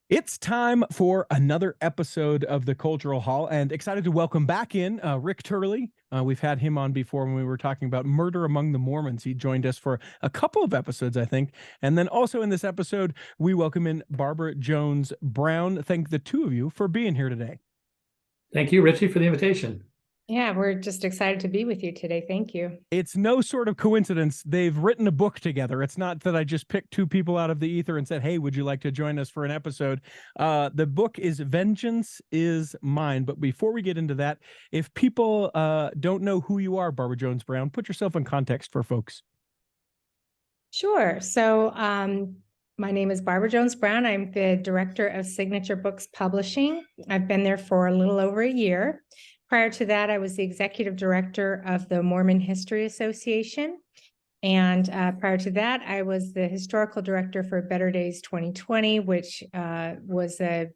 It's time for another episode of the Cultural Hall, and excited to welcome back in Rick Turley. We've had him on before when we were talking about murder among the Mormons. He joined us for a couple of episodes, I think. And then also in this episode, we welcome in Barbara Jones Brown. Thank the two of you for being here today. Thank you, Richie, for the invitation. Yeah, we're just excited to be with you today. Thank you. It's no sort of coincidence. They've written a book together. It's not that I just picked two people out of the ether and said, hey, would you like to join us for an episode? The book is Vengeance is Mine. But before we get into that, if people don't know who you are, Barbara Jones Brown, put yourself in context for folks. Sure. So my name is Barbara Jones Brown. I'm the director of Signature Books Publishing. I've been there for a little over a year. Prior to that, I was the executive director of the Mormon History Association. And prior to that, I was the historical director for Better Days 2020, which was a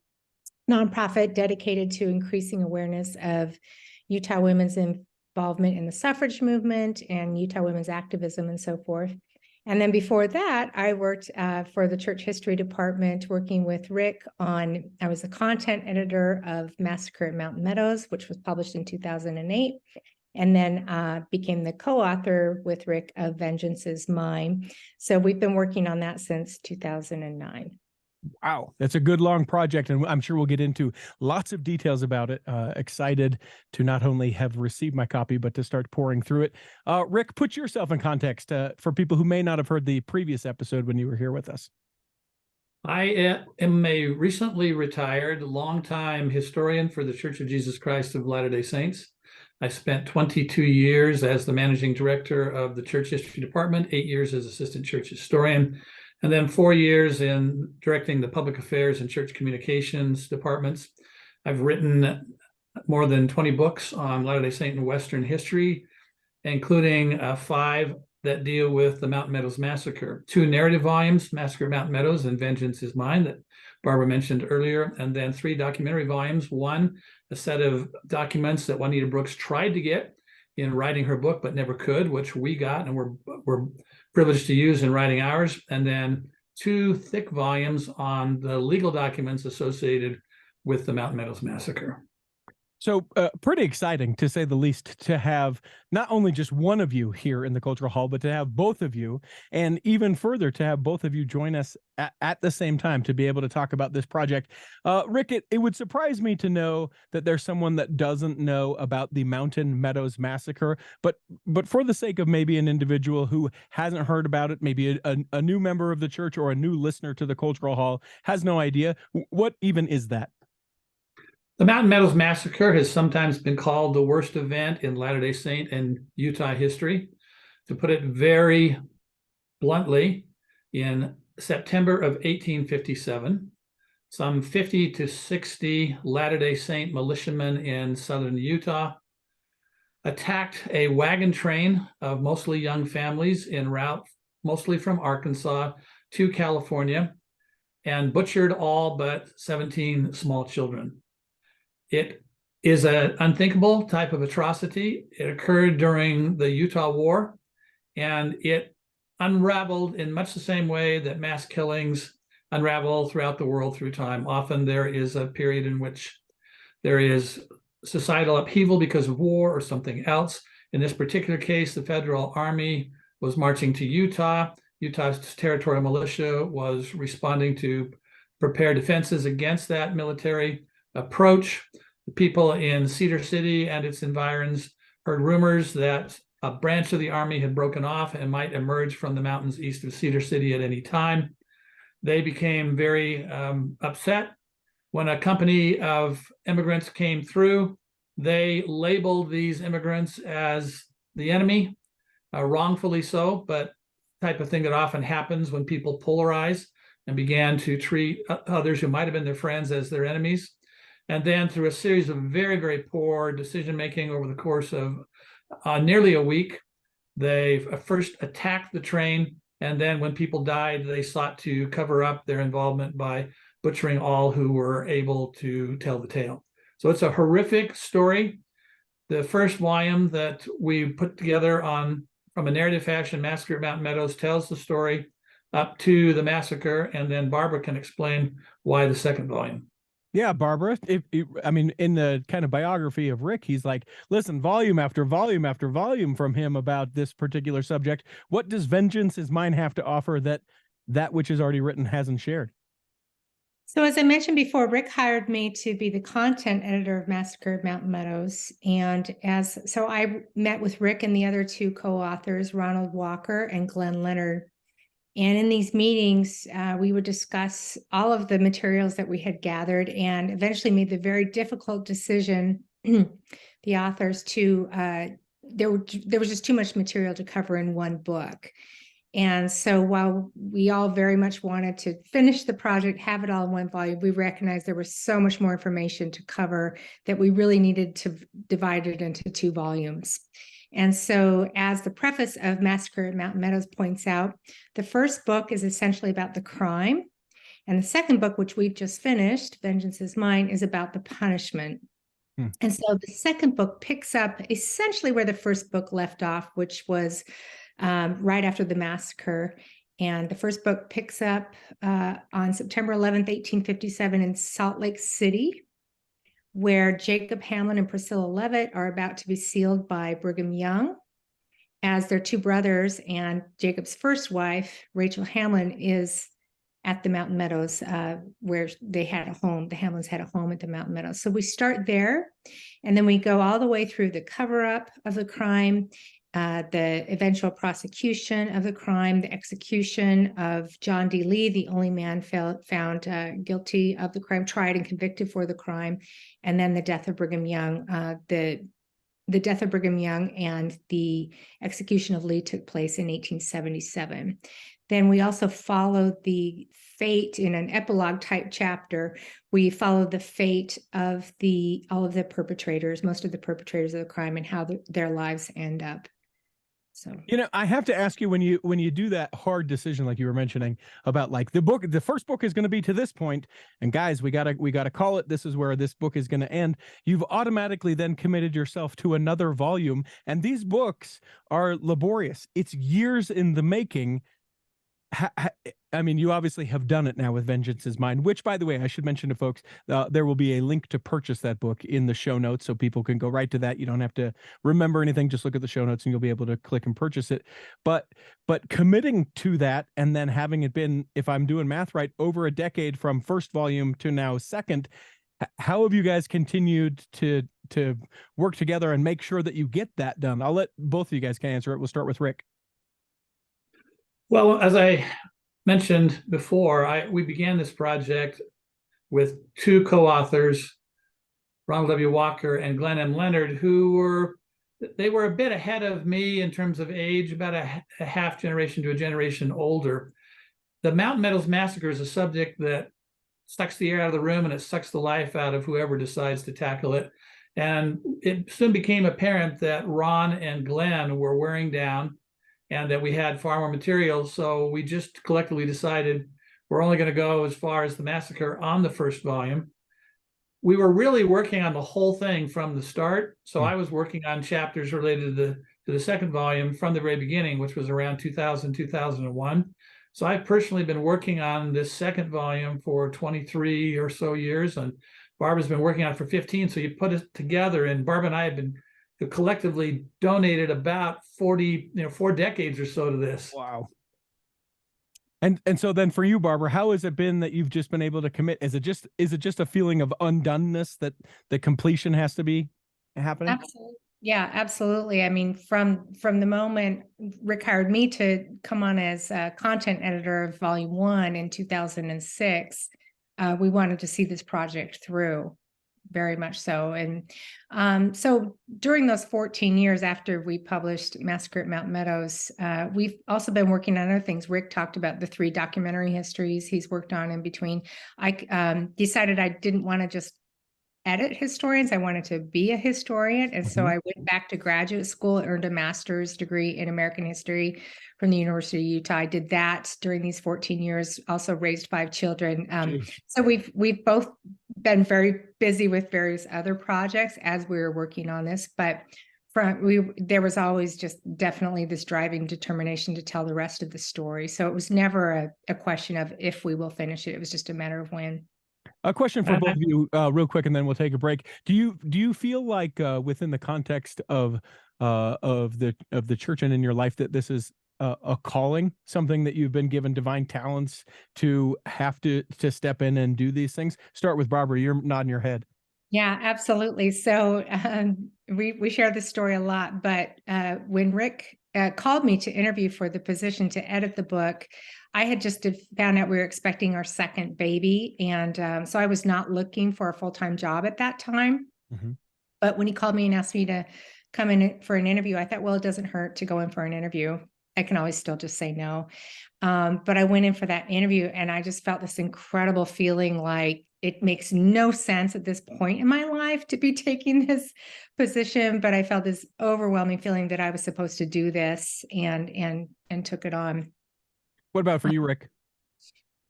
nonprofit dedicated to increasing awareness of Utah women's involvement in the suffrage movement and Utah women's activism and so forth. And then before that, I worked for the church history department, working with Rick I was the content editor of Massacre at Mountain Meadows, which was published in 2008, and then became the co-author with Rick of Vengeance is Mine. So we've been working on that since 2009. Wow, that's a good long project, and I'm sure we'll get into lots of details about it. Excited to not only have received my copy, but to start pouring through it. Rick, put yourself in context for people who may not have heard the previous episode when you were here with us. I am a recently retired, longtime historian for the Church of Jesus Christ of Latter-day Saints. I spent 22 years as the managing director of the church history department, 8 years as assistant church historian, and then 4 years in directing the public affairs and church communications departments. I've written more than 20 books on Latter-day Saint and Western history, including 5 that deal with the Mountain Meadows Massacre. 2 narrative volumes, Massacre at Mountain Meadows and Vengeance is Mine, that Barbara mentioned earlier, and then 3 documentary volumes. 1, a set of documents that Juanita Brooks tried to get in writing her book, but never could, which we got and we're privileged to use in writing ours. And then 2 thick volumes on the legal documents associated with the Mountain Meadows Massacre. So pretty exciting, to say the least, to have not only just one of you here in the Cultural Hall, but to have both of you, and even further, to have both of you join us at the same time to be able to talk about this project. Rick, it would surprise me to know that there's someone that doesn't know about the Mountain Meadows Massacre, but for the sake of maybe an individual who hasn't heard about it, maybe a new member of the church or a new listener to the Cultural Hall has no idea, what even is that? The Mountain Meadows Massacre has sometimes been called the worst event in Latter-day Saint and Utah history. To put it very bluntly, in September of 1857, some 50 to 60 Latter-day Saint militiamen in southern Utah attacked a wagon train of mostly young families en route, mostly from Arkansas to California, and butchered all but 17 small children. It is an unthinkable type of atrocity. It occurred during the Utah War, and it unraveled in much the same way that mass killings unravel throughout the world through time. Often there is a period in which there is societal upheaval because of war or something else. In this particular case, the Federal Army was marching to Utah. Utah's territorial militia was responding to prepare defenses against that military approach. The people in Cedar City and its environs heard rumors that a branch of the army had broken off and might emerge from the mountains east of Cedar City at any time. They became very upset. When a company of immigrants came through, they labeled these immigrants as the enemy, wrongfully so, but type of thing that often happens when people polarize, and began to treat others who might have been their friends as their enemies. And then through a series of very, very poor decision-making over the course of nearly a week, they first attacked the train, and then when people died, they sought to cover up their involvement by butchering all who were able to tell the tale. So it's a horrific story. The first volume that we put together from a narrative fashion, Massacre at Mountain Meadows, tells the story up to the massacre, and then Barbara can explain why the second volume. Yeah, Barbara, I mean, in the kind of biography of Rick, he's like, listen, volume after volume after volume from him about this particular subject. What does Vengeance Is Mine have to offer that which is already written hasn't shared? So as I mentioned before, Rick hired me to be the content editor of Massacre of Mountain Meadows. And so I met with Rick and the other two co-authors, Ronald Walker and Glenn Leonard. And in these meetings, we would discuss all of the materials that we had gathered and eventually made the very difficult decision, the authors, to, there was just too much material to cover in one book. And so while we all very much wanted to finish the project, have it all in one volume, we recognized there was so much more information to cover that we really needed to divide it into 2 volumes. And so, as the preface of Massacre at Mountain Meadows points out, the first book is essentially about the crime. And the second book, which we've just finished, Vengeance Is Mine, is about the punishment. And so the second book picks up essentially where the first book left off, which was right after the massacre. And the first book picks up on September 11th, 1857 in Salt Lake City, where Jacob Hamlin and Priscilla Levitt are about to be sealed by Brigham Young as their 2 brothers, and Jacob's first wife, Rachel Hamlin, is at the Mountain Meadows, where they had a home. The Hamlins had a home at the Mountain Meadows. So we start there, and then we go all the way through the cover-up of the crime, the eventual prosecution of the crime, the execution of John D. Lee, the only man found guilty of the crime, tried and convicted for the crime, and then the death of Brigham Young. The death of Brigham Young and the execution of Lee took place in 1877. Then we also follow the fate in an epilogue type chapter. We follow the fate of all of the perpetrators, most of the perpetrators of the crime, and how their lives end up. So, I have to ask you, when you do that hard decision, like you were mentioning about like the first book is going to be to this point, and guys, we gotta call it. This is where this book is going to end. You've automatically then committed yourself to another volume, and these books are laborious. It's years in the making. I mean, you obviously have done it now with Vengeance Is Mine, which, by the way, I should mention to folks, there will be a link to purchase that book in the show notes, so people can go right to that. You don't have to remember anything. Just look at the show notes and you'll be able to click and purchase it. But committing to that, and then having it been, if I'm doing math right, over a decade from first volume to now second, how have you guys continued to work together and make sure that you get that done? I'll let both of you guys answer it. We'll start with Rick. Well, as I mentioned before, we began this project with 2 co-authors, Ronald W. Walker and Glenn M. Leonard, who were a bit ahead of me in terms of age, about a half generation to a generation older. The Mountain Meadows Massacre is a subject that sucks the air out of the room, and it sucks the life out of whoever decides to tackle it. And it soon became apparent that Ron and Glenn were wearing down, and that we had far more material. So we just collectively decided we're only going to go as far as the massacre on the first volume. We were really working on the whole thing from the start. So I was working on chapters related to the second volume from the very beginning, which was around 2000, 2001. So I've personally been working on this second volume for 23 or so years, and Barbara's been working on it for 15. So you put it together, and Barbara and I have been collectively donated about 4 decades or so to this. Wow. And so then for you, Barbara, how has it been that you've just been able to commit? Is it just a feeling of undoneness that the completion has to be happening? absolutely. Yeah, absolutely. I mean, from the moment Rick hired me to come on as a content editor of Volume 1 in 2006, we wanted to see this project through. Very much so. And so during those 14 years after we published Massacre at Mountain Meadows, we've also been working on other things. Rick talked about the 3 documentary histories he's worked on in between. I decided I didn't want to just edit historians. I wanted to be a historian. And so I went back to graduate school, earned a master's degree in American history from the University of Utah. I did that during these 14 years, also raised 5 children. So we've both been very busy with various other projects as we were working on this. But there was always just definitely this driving determination to tell the rest of the story. So it was never a question of if we will finish it. It was just a matter of when. A question for both of you, real quick, and then we'll take a break. Do you feel like within the context of the church and in your life that this is a calling, something that you've been given divine talents to have to step in and do these things? Start with Barbara. You're nodding your head. Yeah, absolutely. So we share this story a lot, but when Rick called me to interview for the position to edit the book, I had just found out we were expecting our second baby. And so I was not looking for a full-time job at that time. Mm-hmm. But when he called me and asked me to come in for an interview, I thought, well, it doesn't hurt to go in for an interview. I can always still just say no. But I went in for that interview and I just felt this incredible feeling like it makes no sense at this point in my life to be taking this position, but I felt this overwhelming feeling that I was supposed to do this and took it on. What about for you, Rick?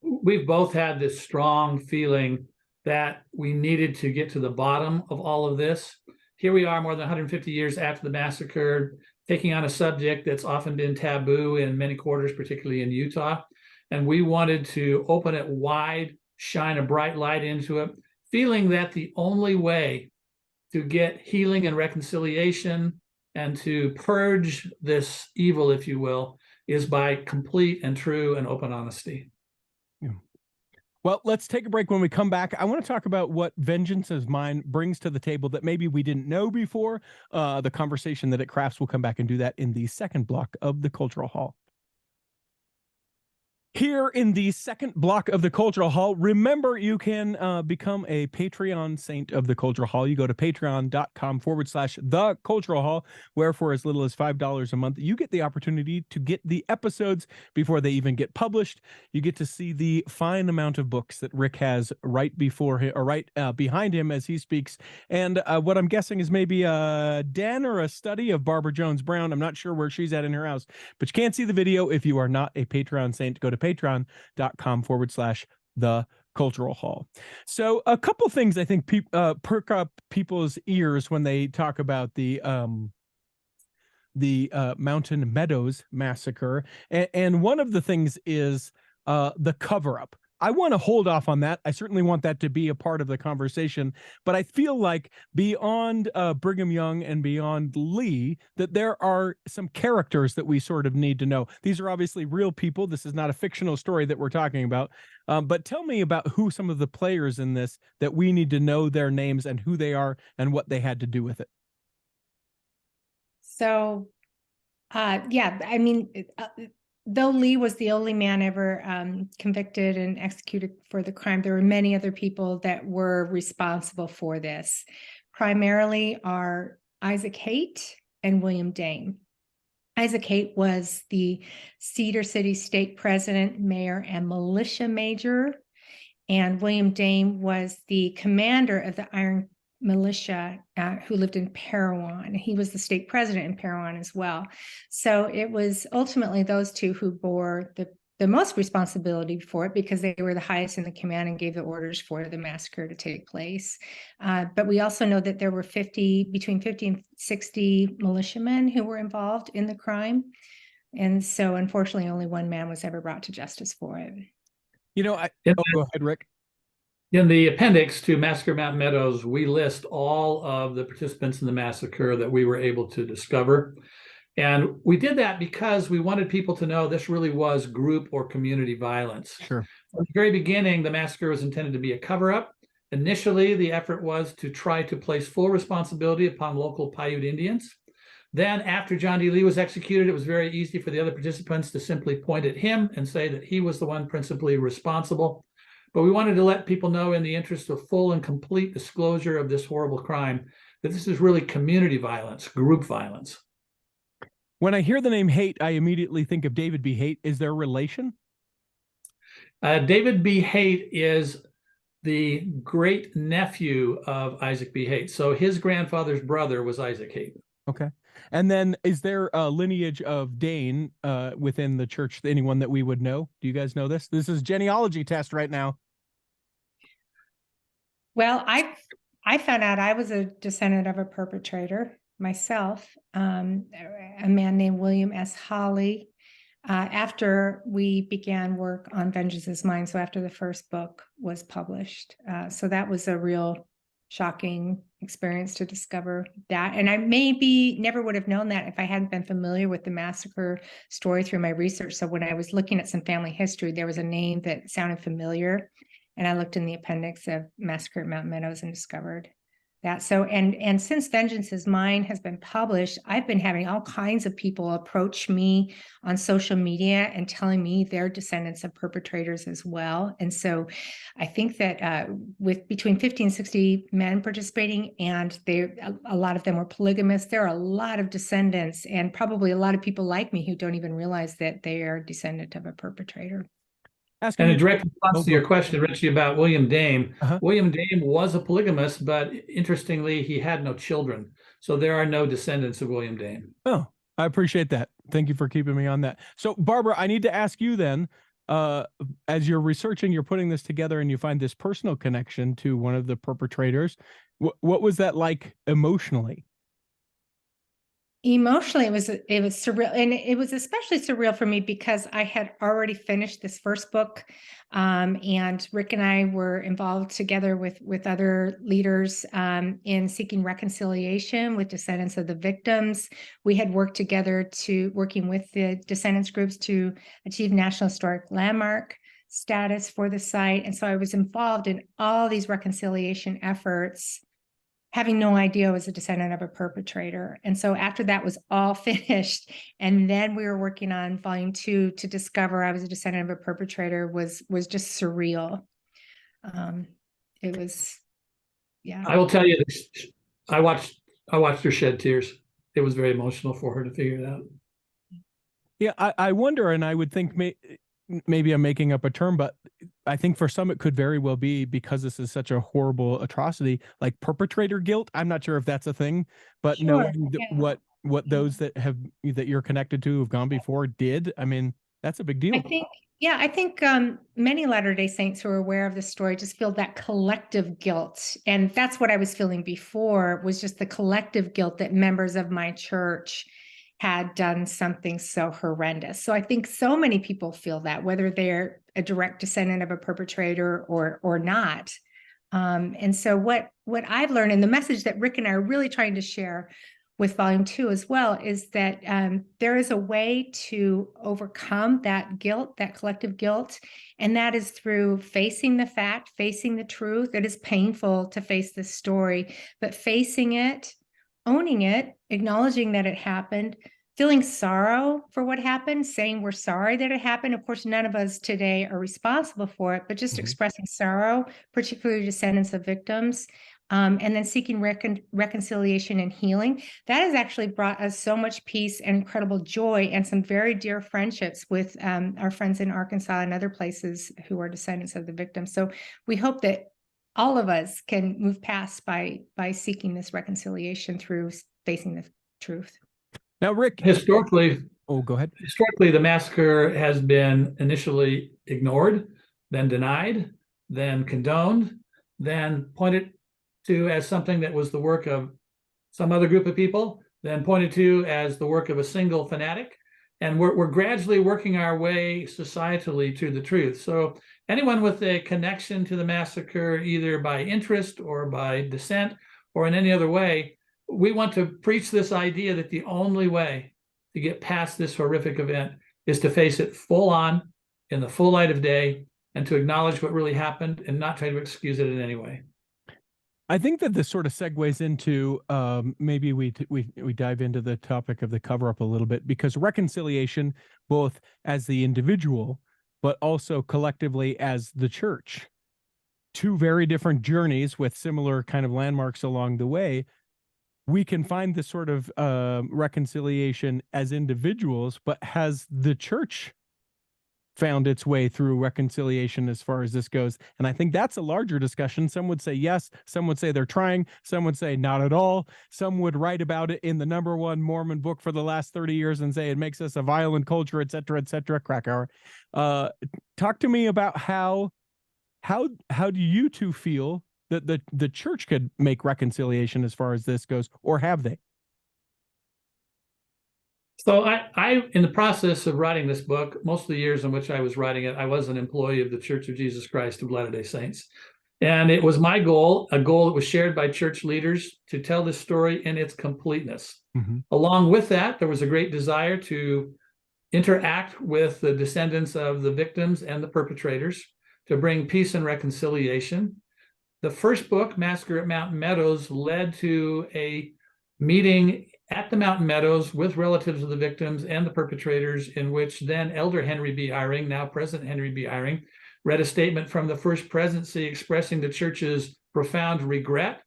We've both had this strong feeling that we needed to get to the bottom of all of this. Here we are more than 150 years after the massacre, taking on a subject that's often been taboo in many quarters, particularly in Utah. And we wanted to open it wide, shine a bright light into it, feeling that the only way to get healing and reconciliation and to purge this evil, if you will, is by complete and true and open honesty. Yeah. Well, let's take a break. When we come back, I want to talk about what Vengeance is Mine brings to the table that maybe we didn't know before. The conversation that it crafts, we'll come back and do that in the second block of the Cultural Hall. Here in the second block of the Cultural Hall, remember you can become a Patreon saint of the Cultural Hall. You go to patreon.com/the Cultural Hall, where for as little as $5 a month, you get the opportunity to get the episodes before they even get published. You get to see the fine amount of books that Rick has right before him, or right behind him as he speaks. And what I'm guessing is maybe a den or a study of Barbara Jones Brown. I'm not sure where she's at in her house, but you can't see the video if you are not a Patreon saint. Go to patreon.com/the Cultural Hall. So a couple things I think perk up people's ears when they talk about the Mountain Meadows massacre. And one of the things is the cover-up. I want to hold off on that. I certainly want that to be a part of the conversation, but I feel like beyond Brigham Young and beyond Lee, that there are some characters that we sort of need to know. These are obviously real people. This is not a fictional story that we're talking about. But tell me about who some of the players in this that we need to know their names and who they are and what they had to do with it. So, yeah, I mean, though Lee was the only man ever convicted and executed for the crime, there were many other people that were responsible for this. Primarily are Isaac Haight and William Dame. Isaac Haight was the Cedar City State President, Mayor, and Militia Major, and William Dame was the commander of the Iron Militia who lived in Parowan. He was the state president in Parowan as well. So it was ultimately those two who bore the most responsibility for it because they were the highest in the command and gave the orders for the massacre to take place. But we also know that there were between 50 and 60 militiamen who were involved in the crime. And so unfortunately, only one man was ever brought to justice for it. You know, go ahead, Rick. In the appendix to Massacre Mountain Meadows, we list all of the participants in the massacre that we were able to discover. And we did that because we wanted people to know this really was group or community violence. Sure. From the very beginning, the massacre was intended to be a cover-up. Initially, the effort was to try to place full responsibility upon local Paiute Indians. Then after John D. Lee was executed, it was very easy for the other participants to simply point at him and say that he was the one principally responsible. But we wanted to let people know, in the interest of full and complete disclosure of this horrible crime, that this is really community violence, group violence. When I hear the name Haight, I immediately think of David B. Haight. Is there a relation? David B. Haight is the great nephew of Isaac B. Haight. So his grandfather's brother was Isaac Haight. Okay. And then is there a lineage of Dane within the church, anyone that we would know? Do you guys know this? This is genealogy test right now. Well, I found out I was a descendant of a perpetrator. myself, a man named William S. Hawley, after we began work on Vengeance is Mine. So after the first book was published. So that was a real shocking experience to discover that. And I maybe never would have known that if I hadn't been familiar with the Massacre story through my research. So when I was looking at some family history, there was a name that sounded familiar. And I looked in the appendix of Massacre at Mountain Meadows and discovered that. So, and since Vengeance is Mine has been published, I've been having all kinds of people approach me on social media and telling me they're descendants of perpetrators as well. And so I think that with between 50 and 60 men participating, and a lot of them were polygamists, there are a lot of descendants and probably a lot of people like me who don't even realize that they are a descendant of a perpetrator. And a direct response to your question, Richie, about William Dame. William Dame was a polygamist, but interestingly, he had no children. So there are no descendants of William Dame. Oh, I appreciate that. Thank you for keeping me on that. So, Barbara, I need to ask you then, as you're researching, you're putting this together and you find this personal connection to one of the perpetrators. What was that like emotionally? Emotionally, it was surreal, and it was especially surreal for me because I had already finished this first book, and Rick and I were involved together with other leaders in seeking reconciliation with descendants of the victims. We had worked together working with the descendants groups to achieve National Historic Landmark status for the site, and so I was involved in all these reconciliation efforts, having no idea I was a descendant of a perpetrator. And so after that was all finished, and then we were working on volume 2 to discover I was a descendant of a perpetrator was just surreal. It was, yeah. I will tell you this. I watched her shed tears. It was very emotional for her to figure it out. Yeah, I wonder, and I would think maybe I'm making up a term, but I think for some it could very well be, because this is such a horrible atrocity, like perpetrator guilt. I'm not sure if that's a thing, but Sure, knowing yeah. what those that you're connected to have gone before did, I mean, that's a big deal. I think many Latter-day Saints who are aware of the story just feel that collective guilt. And that's what I was feeling before, was just the collective guilt that members of my church had done something so horrendous. So I think so many people feel that, whether they're a direct descendant of a perpetrator or not. And so what I've learned, and the message that Rick and I are really trying to share with volume 2 as well, is that there is a way to overcome that guilt, that collective guilt, and that is through facing the fact, facing the truth. It is painful to face this story, but facing it, owning it, acknowledging that it happened, feeling sorrow for what happened, saying we're sorry that it happened. Of course, none of us today are responsible for it, but just expressing sorrow, particularly descendants of victims, and then seeking reconciliation and healing. That has actually brought us so much peace and incredible joy, and some very dear friendships with our friends in Arkansas and other places who are descendants of the victims. So we hope that all of us can move past by seeking this reconciliation through facing the truth. Now, Rick, historically, go ahead. Historically, the massacre has been initially ignored, then denied, then condoned, then pointed to as something that was the work of some other group of people, then pointed to as the work of a single fanatic. And we're gradually working our way societally to the truth. So anyone with a connection to the massacre, either by interest or by dissent or in any other way, we want to preach this idea that the only way to get past this horrific event is to face it full on, in the full light of day, and to acknowledge what really happened and not try to excuse it in any way. I think that this sort of segues into maybe we dive into the topic of the cover-up a little bit, because reconciliation, both as the individual, but also collectively as the church, two very different journeys with similar kind of landmarks along the way. We can find this sort of reconciliation as individuals, but has the church found its way through reconciliation as far as this goes? And I think that's a larger discussion. Some would say yes, some would say they're trying, some would say not at all. Some would write about it in the #1 Mormon book for the last 30 years and say it makes us a violent culture, et cetera, Krakauer. Talk to me about how do you two feel that the church could make reconciliation as far as this goes, or have they? So I, in the process of writing this book, most of the years in which I was writing it, I was an employee of the Church of Jesus Christ of Latter-day Saints. And it was my goal, a goal that was shared by church leaders, to tell this story in its completeness. Mm-hmm. Along with that, there was a great desire to interact with the descendants of the victims and the perpetrators to bring peace and reconciliation. The first book, Massacre at Mountain Meadows, led to a meeting at the Mountain Meadows with relatives of the victims and the perpetrators, in which then Elder Henry B. Eyring, now President Henry B. Eyring, read a statement from the First Presidency expressing the church's profound regret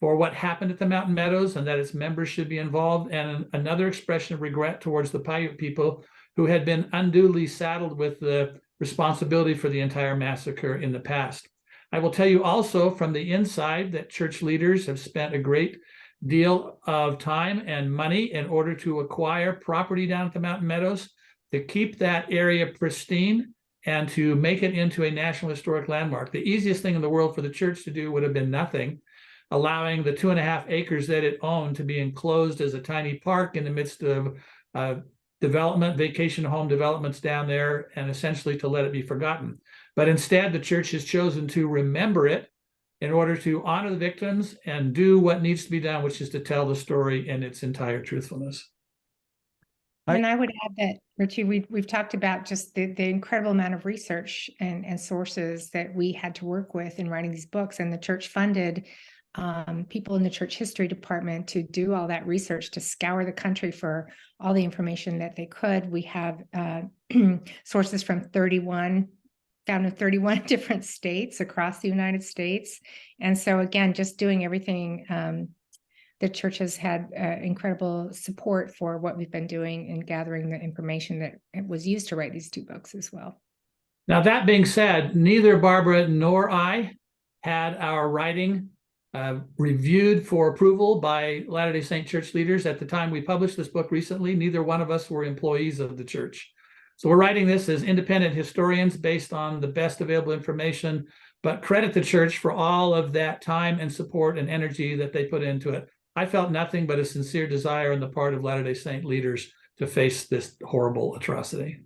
for what happened at the Mountain Meadows and that its members should be involved, and another expression of regret towards the Paiute people who had been unduly saddled with the responsibility for the entire massacre in the past. I will tell you also from the inside that church leaders have spent a great deal of time and money in order to acquire property down at the Mountain Meadows, to keep that area pristine and to make it into a National Historic Landmark. The easiest thing in the world for the church to do would have been nothing, allowing the 2.5 acres that it owned to be enclosed as a tiny park in the midst of development, vacation home developments down there, and essentially to let it be forgotten. But instead, the church has chosen to remember it in order to honor the victims and do what needs to be done, which is to tell the story in its entire truthfulness. And I would add that, Richie, we've talked about just the incredible amount of research and sources that we had to work with in writing these books, and the church funded people in the church history department to do all that research, to scour the country for all the information that they could. We have sources from 31 different states across the United States. And so again, just doing everything, the church has had incredible support for what we've been doing in gathering the information that it was used to write these 2 books as well. Now, that being said, neither Barbara nor I had our writing reviewed for approval by Latter-day Saint church leaders. At the time we published this book recently, neither one of us were employees of the church. So we're writing this as independent historians based on the best available information, but credit the church for all of that time and support and energy that they put into it. I felt nothing but a sincere desire on the part of Latter-day Saint leaders to face this horrible atrocity.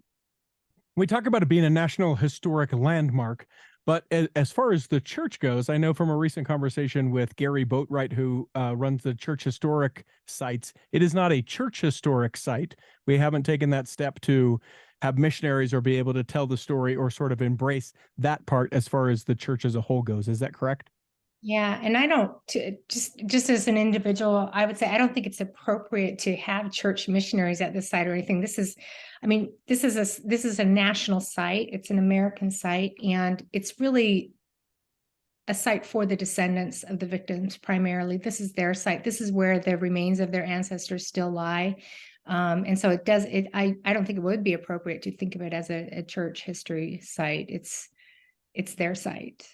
We talk about it being a National Historic Landmark, but as far as the church goes, I know from a recent conversation with Gary Boatwright, who runs the church historic sites, it is not a church historic site. We haven't taken that step to have missionaries or be able to tell the story or sort of embrace that part as far as the church as a whole goes. Is that correct? Yeah, and I don't, just as an individual, I would say I don't think it's appropriate to have church missionaries at this site or anything. This is a national site. It's an American site, and it's really a site for the descendants of the victims primarily. This is their site. This is where the remains of their ancestors still lie. And so I don't think it would be appropriate to think of it as a church history site. It's their site.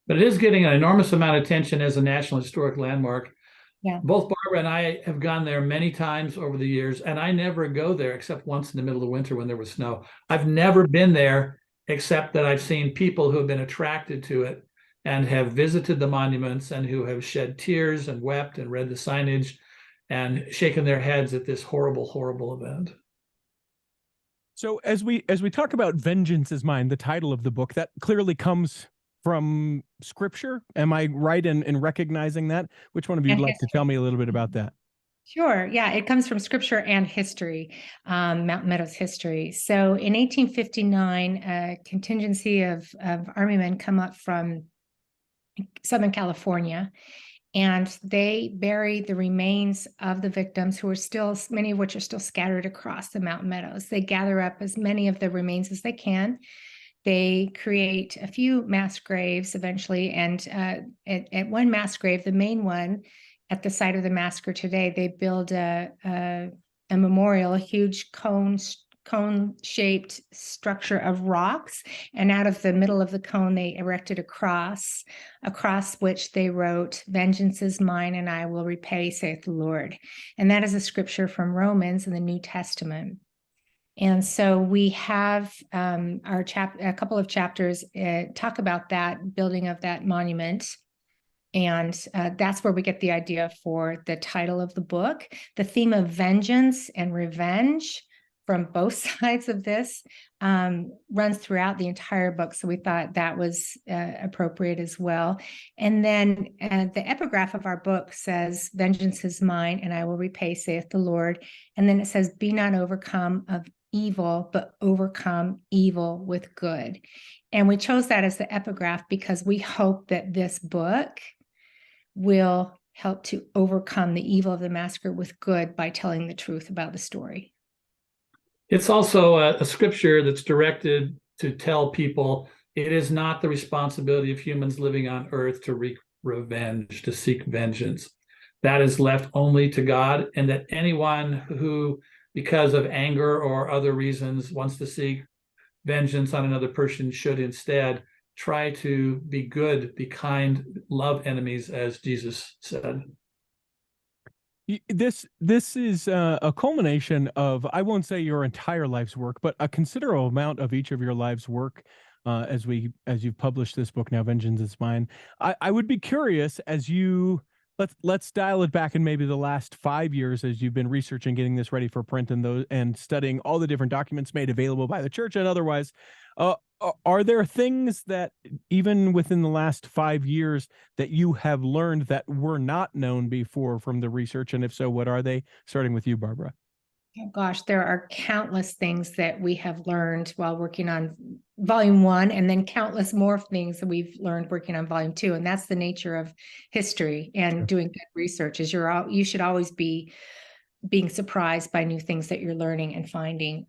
But it is getting an enormous amount of attention as a National Historic Landmark. Yeah. Both Barbara and I have gone there many times over the years, and I never go there except once in the middle of winter when there was snow. I've never been there except that I've seen people who have been attracted to it and have visited the monuments and who have shed tears and wept and read the signage and shaken their heads at this horrible, horrible event. So as we talk about Vengeance is Mine, the title of the book, that clearly comes from Scripture. Am I right in recognizing that? Which one of you would like to tell me a little bit about that? Sure. Yeah, it comes from Scripture and history, Mountain Meadows history. So in 1859, a contingency of Army men come up from Southern California, and they bury the remains of the victims, who are still, many of which are still scattered across the Mountain Meadows. They gather up as many of the remains as they can. They create a few mass graves eventually, and at one mass grave, the main one at the site of the massacre today, they build a memorial, a huge cone-shaped structure of rocks, and out of the middle of the cone, they erected a cross, across which they wrote, "Vengeance is mine, and I will repay, saith the Lord." And that is a scripture from Romans in the New Testament. And so we have a couple of chapters talk about that building of that monument. And that's where we get the idea for the title of the book. The theme of vengeance and revenge from both sides of this runs throughout the entire book. So we thought that was appropriate as well. And then the epigraph of our book says, "Vengeance is mine, and I will repay, saith the Lord." And then it says, "Be not overcome of evil, but overcome evil with good." And we chose that as the epigraph because we hope that this book will help to overcome the evil of the massacre with good by telling the truth about the story. It's also a scripture that's directed to tell people it is not the responsibility of humans living on earth to wreak revenge, to seek vengeance. That is left only to God, and that anyone who, because of anger or other reasons, wants to seek vengeance on another person should instead try to be good, be kind, love enemies, as Jesus said. This is a culmination of, I won't say your entire life's work, but a considerable amount of each of your life's work as you've published this book now, Vengeance is Mine. I would be curious, as you let's dial it back in maybe the last 5 years as you've been researching, getting this ready for print, and studying all the different documents made available by the church and otherwise. Are there things that even within the last 5 years that you have learned that were not known before from the research? And if so, what are they? Starting with you, Barbara. Oh, gosh, there are countless things that we have learned while working on volume 1, and then countless more things that we've learned working on volume 2. And that's the nature of history and doing good research, is you should always be being surprised by new things that you're learning and finding.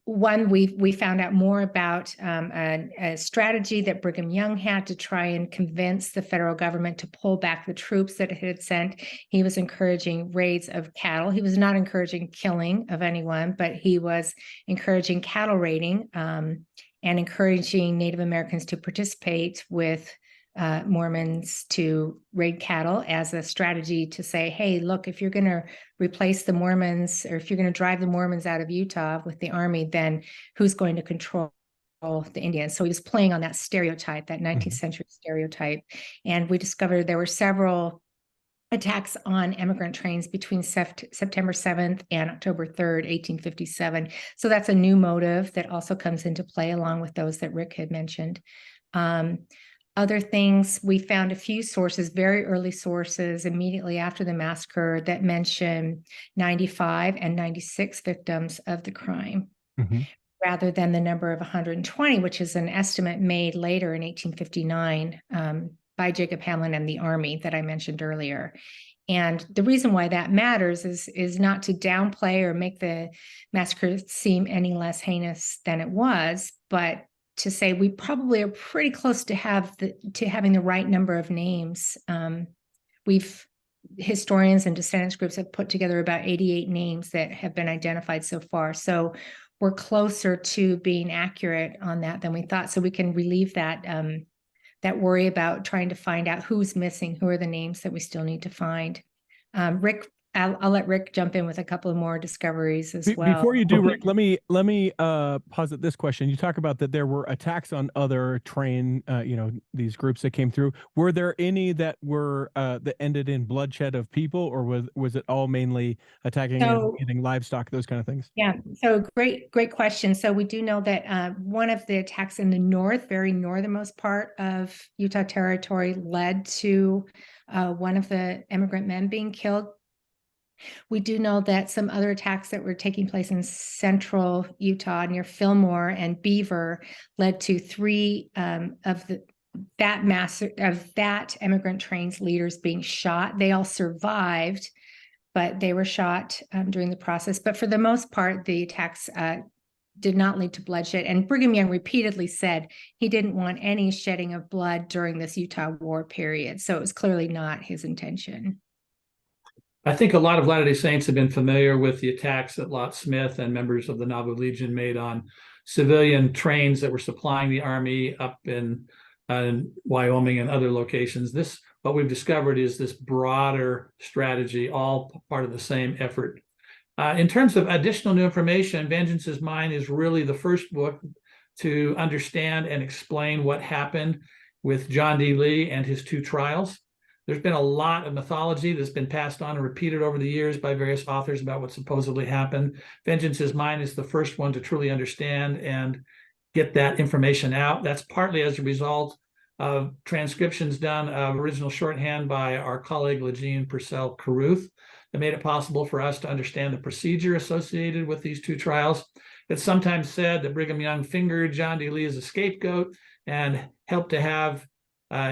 One, we found out more about a strategy that Brigham Young had to try and convince the federal government to pull back the troops that it had sent. He was encouraging raids of cattle. He was not encouraging killing of anyone, but he was encouraging cattle raiding and encouraging Native Americans to participate with Mormons to raid cattle as a strategy to say, hey, look, if you're going to replace the Mormons, or if you're going to drive the Mormons out of Utah with the army, then who's going to control the Indians? So he was playing on that stereotype, that 19th century stereotype. And we discovered there were several attacks on immigrant trains between September 7th and October 3rd, 1857. So that's a new motive that also comes into play along with those that Rick had mentioned. Other things, we found a few sources, very early sources immediately after the massacre, that mention 95 and 96 victims of the crime, rather than the number of 120, which is an estimate made later in 1859 by Jacob Hamlin and the Army that I mentioned earlier. And the reason why that matters is not to downplay or make the massacre seem any less heinous than it was, but to say we probably are pretty close to having the right number of names. Historians and descendants groups have put together about 88 names that have been identified so far. So we're closer to being accurate on that than we thought. So we can relieve that worry about trying to find out who's missing, who are the names that we still need to find. Rick, I'll let Rick jump in with a couple of more discoveries as well. Before you do, Rick, let me posit this question. You talk about that there were attacks on other these groups that came through. Were there any that were that ended in bloodshed of people, or was it all mainly attacking and getting livestock, those kind of things? Yeah, so great question. So we do know that one of the attacks in the north, very northernmost part of Utah Territory, led to one of the immigrant men being killed. We do know that some other attacks that were taking place in central Utah near Fillmore and Beaver led to 3 of that immigrant train's leaders being shot. They all survived, but they were shot during the process. But for the most part, the attacks did not lead to bloodshed. And Brigham Young repeatedly said he didn't want any shedding of blood during this Utah war period. So it was clearly not his intention. I think a lot of Latter-day Saints have been familiar with the attacks that Lot Smith and members of the Nauvoo Legion made on civilian trains that were supplying the Army up in Wyoming and other locations. What we've discovered is this broader strategy, all part of the same effort. In terms of additional new information, Vengeance is Mine is really the first book to understand and explain what happened with John D. Lee and his 2 trials. There's been a lot of mythology that's been passed on and repeated over the years by various authors about what supposedly happened. Vengeance is Mine is the first one to truly understand and get that information out. That's partly as a result of transcriptions done of original shorthand by our colleague Legene Purcell Carruth that made it possible for us to understand the procedure associated with these 2 trials. It's sometimes said that Brigham Young fingered John D. Lee as a scapegoat and helped to have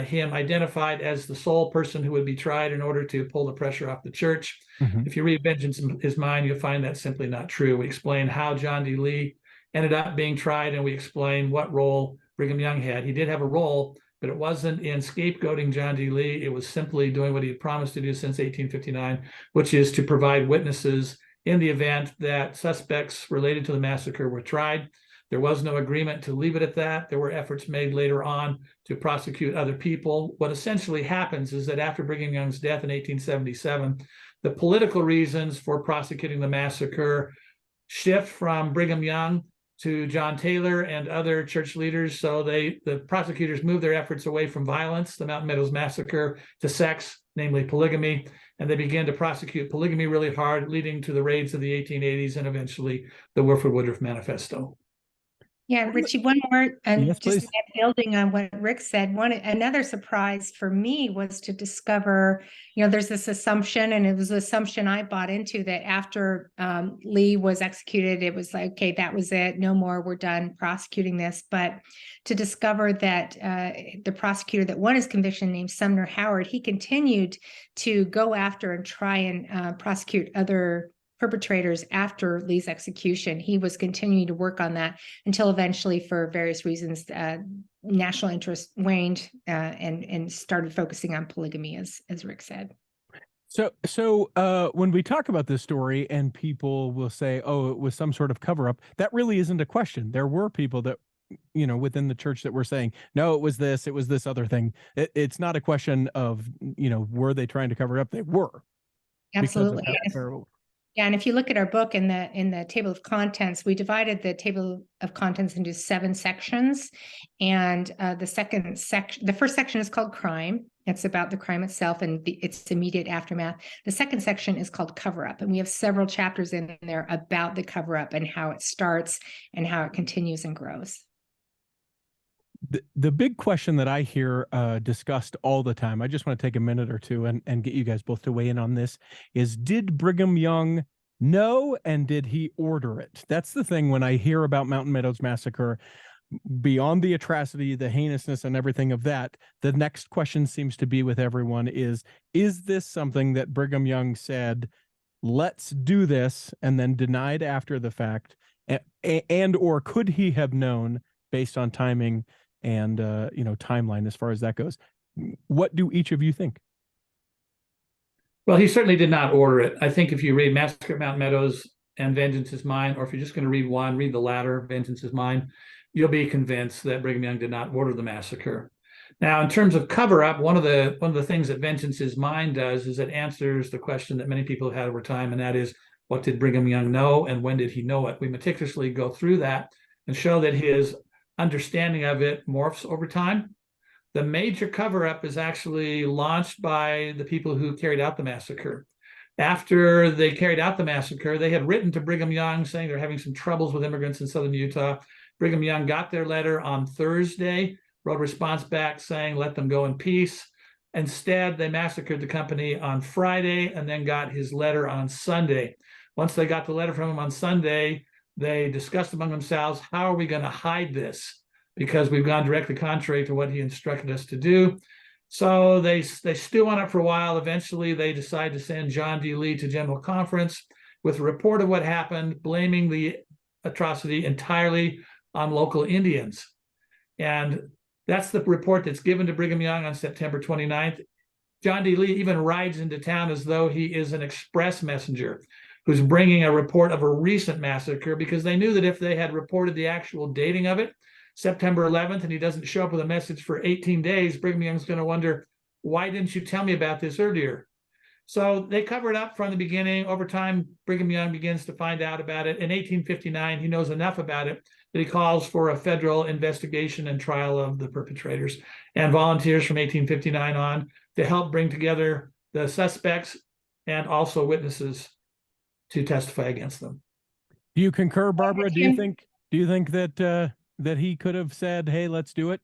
him identified as the sole person who would be tried in order to pull the pressure off the church. If you read Vengeance is Mine, you'll find that's simply not true. We explain how John D. Lee ended up being tried, and we explain what role Brigham Young had. He did have a role, but it wasn't in scapegoating John D. Lee. It was simply doing what he had promised to do since 1859, which is to provide witnesses in the event that suspects related to the massacre were tried. There was no agreement to leave it at that. There were efforts made later on to prosecute other people. What essentially happens is that after Brigham Young's death in 1877, the political reasons for prosecuting the massacre shift from Brigham Young to John Taylor and other church leaders. So the prosecutors moved their efforts away from violence, the Mountain Meadows Massacre, to sex, namely polygamy, and they began to prosecute polygamy really hard, leading to the raids of the 1880s and eventually the Wilford Woodruff Manifesto. Yeah, Richie, one more, and Yes, just please. building on what Rick said, another surprise for me was to discover, there's this assumption, and it was an assumption I bought into, that after Lee was executed, it was like, okay, that was it, no more, we're done prosecuting this. But to discover that the prosecutor that won his conviction, named Sumner Howard, he continued to go after and try and prosecute other perpetrators after Lee's execution. He was continuing to work on that until eventually, for various reasons, national interest waned and started focusing on polygamy, as Rick said. So when we talk about this story and people will say, oh, it was some sort of cover up, that really isn't a question. There were people that, within the church that were saying, no, it was this other thing. It's not a question of, were they trying to cover it up? They were. Absolutely. Yeah, and if you look at our book in the table of contents, we divided the table of contents into 7 sections, and the first section is called crime. It's about the crime itself and its immediate aftermath. The second section is called cover-up, and we have several chapters in there about the cover-up and how it starts and how it continues and grows. The big question that I hear discussed all the time, I just want to take a minute or two and get you guys both to weigh in on this, is did Brigham Young know, and did he order it? That's the thing when I hear about Mountain Meadows Massacre, beyond the atrocity, the heinousness and everything of that, the next question seems to be with everyone is this something that Brigham Young said, let's do this, and then denied after the fact, and or could he have known based on timing and timeline as far as that goes? What do each of you think? Well, he certainly did not order it. I think if you read Massacre at Mountain Meadows and Vengeance is Mine, or if you're just going to read one, read the latter, Vengeance is Mine, you'll be convinced that Brigham Young did not order the massacre. Now, in terms of cover-up, one of the things that Vengeance is Mine does is it answers the question that many people have had over time, and that is, what did Brigham Young know and when did he know it? We meticulously go through that and show that his understanding of it morphs over time. The major cover-up is actually launched by the people who carried out the massacre. After they carried out the massacre, they had written to Brigham Young saying they're having some troubles with immigrants in southern Utah. Brigham Young got their letter on Thursday, wrote a response back saying, let them go in peace. Instead, they massacred the company on Friday and then got his letter on Sunday. Once they got the letter from him on Sunday, they discussed among themselves, how are we going to hide this? Because we've gone directly contrary to what he instructed us to do. So they stew on it for a while. Eventually, they decide to send John D. Lee to General Conference with a report of what happened, blaming the atrocity entirely on local Indians. And that's the report that's given to Brigham Young on September 29th. John D. Lee even rides into town as though he is an express messenger who's bringing a report of a recent massacre, because they knew that if they had reported the actual dating of it, September 11th, and he doesn't show up with a message for 18 days, Brigham Young's going to wonder, why didn't you tell me about this earlier? So they cover it up from the beginning. Over time, Brigham Young begins to find out about it. In 1859, he knows enough about it that he calls for a federal investigation and trial of the perpetrators, and volunteers from 1859 on to help bring together the suspects and also witnesses to testify against them. Do you concur, Barbara? Do you think that that he could have said, "Hey, let's do it"?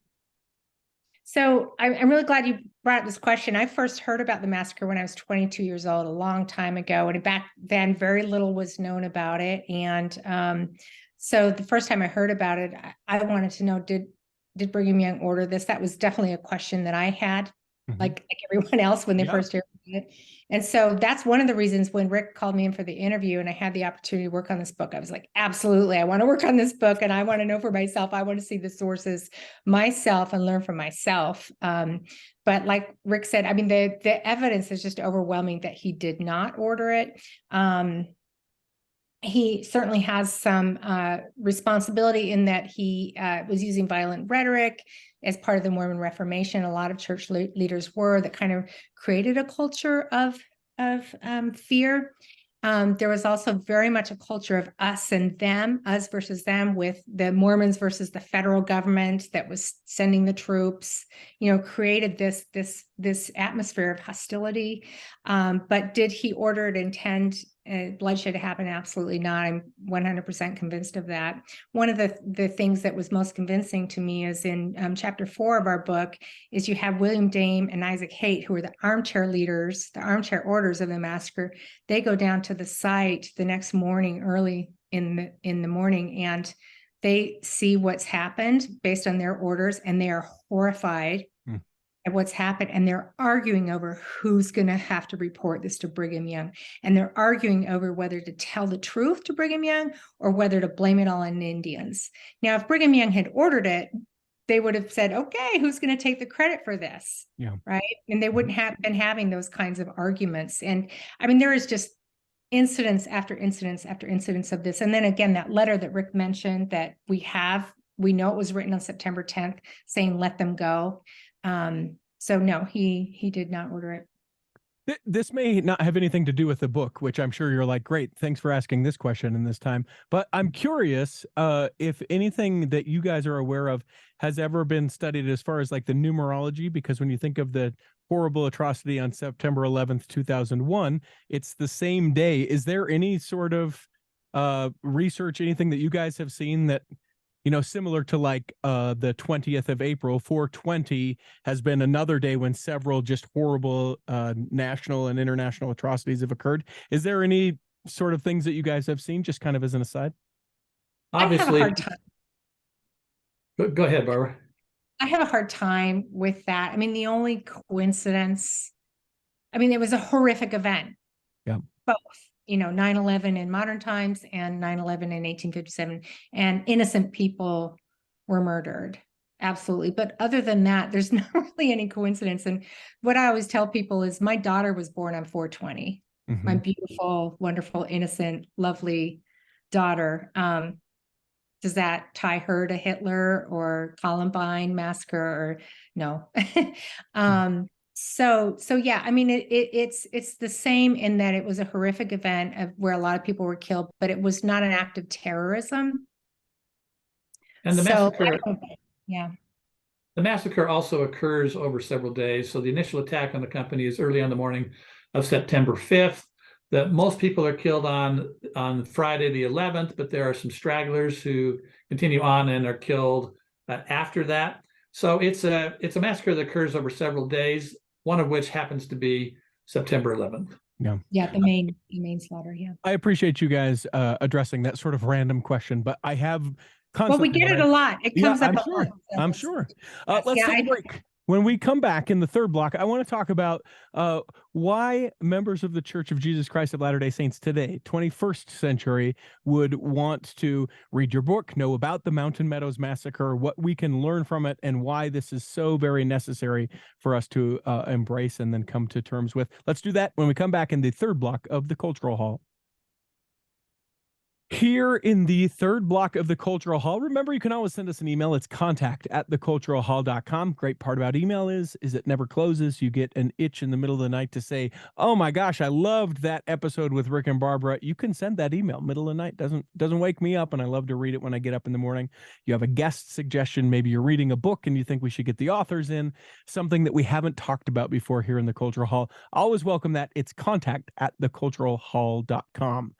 So I'm really glad you brought up this question. I first heard about the massacre when I was 22 years old, a long time ago. And back then, very little was known about it. And so the first time I heard about it, I wanted to know, did Brigham Young order this? That was definitely a question that I had, like everyone else when they first heard about it. And so that's one of the reasons when Rick called me in for the interview and I had the opportunity to work on this book, I was like, absolutely, I want to work on this book and I want to know for myself. I want to see the sources myself and learn from myself. But like Rick said, I mean, the evidence is just overwhelming that he did not order it. He certainly has some responsibility in that he was using violent rhetoric as part of the Mormon Reformation. A lot of church leaders were, that kind of created a culture of fear. There was also very much a culture of us and them, us versus them, with the Mormons versus the federal government that was sending the troops, created this atmosphere of hostility. But did he order it, intend bloodshed to happen? Absolutely not. I'm 100% convinced of that. One of the things that was most convincing to me is in chapter 4 of our book is you have William Dame and Isaac Haight, who are the armchair leaders, the armchair orders of the massacre. They go down to the site the next morning, early in the morning, and they see what's happened based on their orders, and they are horrified at what's happened, and they're arguing over who's going to have to report this to Brigham Young, and they're arguing over whether to tell the truth to Brigham Young or whether to blame it all on Indians. Now, if Brigham Young had ordered it, they would have said, okay, who's going to take the credit for this? Yeah. Right. And they wouldn't have been having those kinds of arguments. And I mean, there is just incidents after incidents after incidents of this. And then again, that letter that Rick mentioned that we know it was written on September 10th saying, let them go. So no, he did not order it. This may not have anything to do with the book, which I'm sure you're like, great, thanks for asking this question in this time. But I'm curious if anything that you guys are aware of has ever been studied as far as like the numerology, because when you think of the horrible atrocity on September 11th, 2001, it's the same day. Is there any sort of research, anything that you guys have seen that, similar to like the 20th of April, 420 has been another day when several just horrible national and international atrocities have occurred. Is there any sort of things that you guys have seen, just kind of as an aside? Obviously, I have a hard time. Go ahead, Barbara. I have a hard time with that. I mean, the only coincidence, it was a horrific event. Yeah. Both. 9/11 in modern times and 9/11 in 1857, and innocent people were murdered. Absolutely. But other than that, there's not really any coincidence. And what I always tell people is my daughter was born on 420, my beautiful, wonderful, innocent, lovely daughter. Does that tie her to Hitler or Columbine massacre? Or no? So yeah, it's the same in that it was a horrific event of where a lot of people were killed, but it was not an act of terrorism. And the massacre, yeah. The massacre also occurs over several days. So the initial attack on the company is early on the morning of September 5th. That most people are killed on Friday the 11th, but there are some stragglers who continue on and are killed after that. So it's a massacre that occurs over several days, one of which happens to be September 11th. Yeah, the main slaughter. Yeah. I appreciate you guys addressing that sort of random question, but I have constantly. Well, we get it a lot. It comes up. I'm sure. Let's take a break. When we come back in the third block, I want to talk about why members of the Church of Jesus Christ of Latter-day Saints today, 21st century, would want to read your book, know about the Mountain Meadows Massacre, what we can learn from it, and why this is so very necessary for us to embrace and then come to terms with. Let's do that when we come back in the third block of the Cultural Hall. Here in the third block of the Cultural Hall, remember, you can always send us an email. It's contact@theculturalhall.com. Great part about email is it never closes. You get an itch in the middle of the night to say, oh my gosh, I loved that episode with Rick and Barbara. You can send that email middle of the night. Doesn't wake me up, and I love to read it when I get up in the morning. You have a guest suggestion. Maybe you're reading a book and you think we should get the authors in, something that we haven't talked about before here in the Cultural Hall. Always welcome that. It's contact@theculturalhall.com.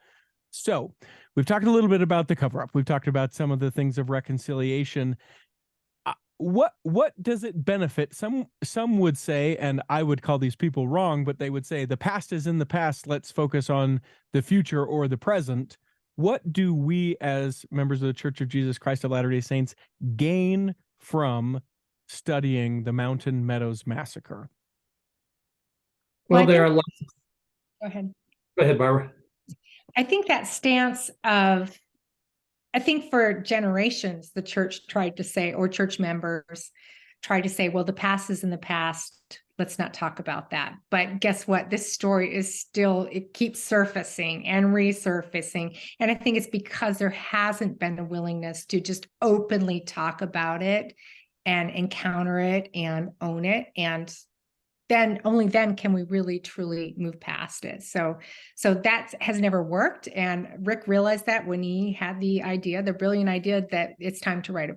So we've talked a little bit about the cover-up. We've talked about some of the things of reconciliation. What does it benefit? Some would say, and I would call these people wrong, but they would say the past is in the past. Let's focus on the future or the present. What do we as members of the Church of Jesus Christ of Latter-day Saints gain from studying the Mountain Meadows Massacre? Well, there are lots. Go ahead. Go ahead, Barbara. I think that stance of, I think for generations, the church tried to say, or church members tried to say, well, the past is in the past. Let's not talk about that. But guess what? This story is still, it keeps surfacing and resurfacing. And I think it's because there hasn't been a willingness to just openly talk about it and encounter it and own it. And then only then can we really truly move past it. So that has never worked. And Rick realized that when he had the brilliant idea that it's time to write a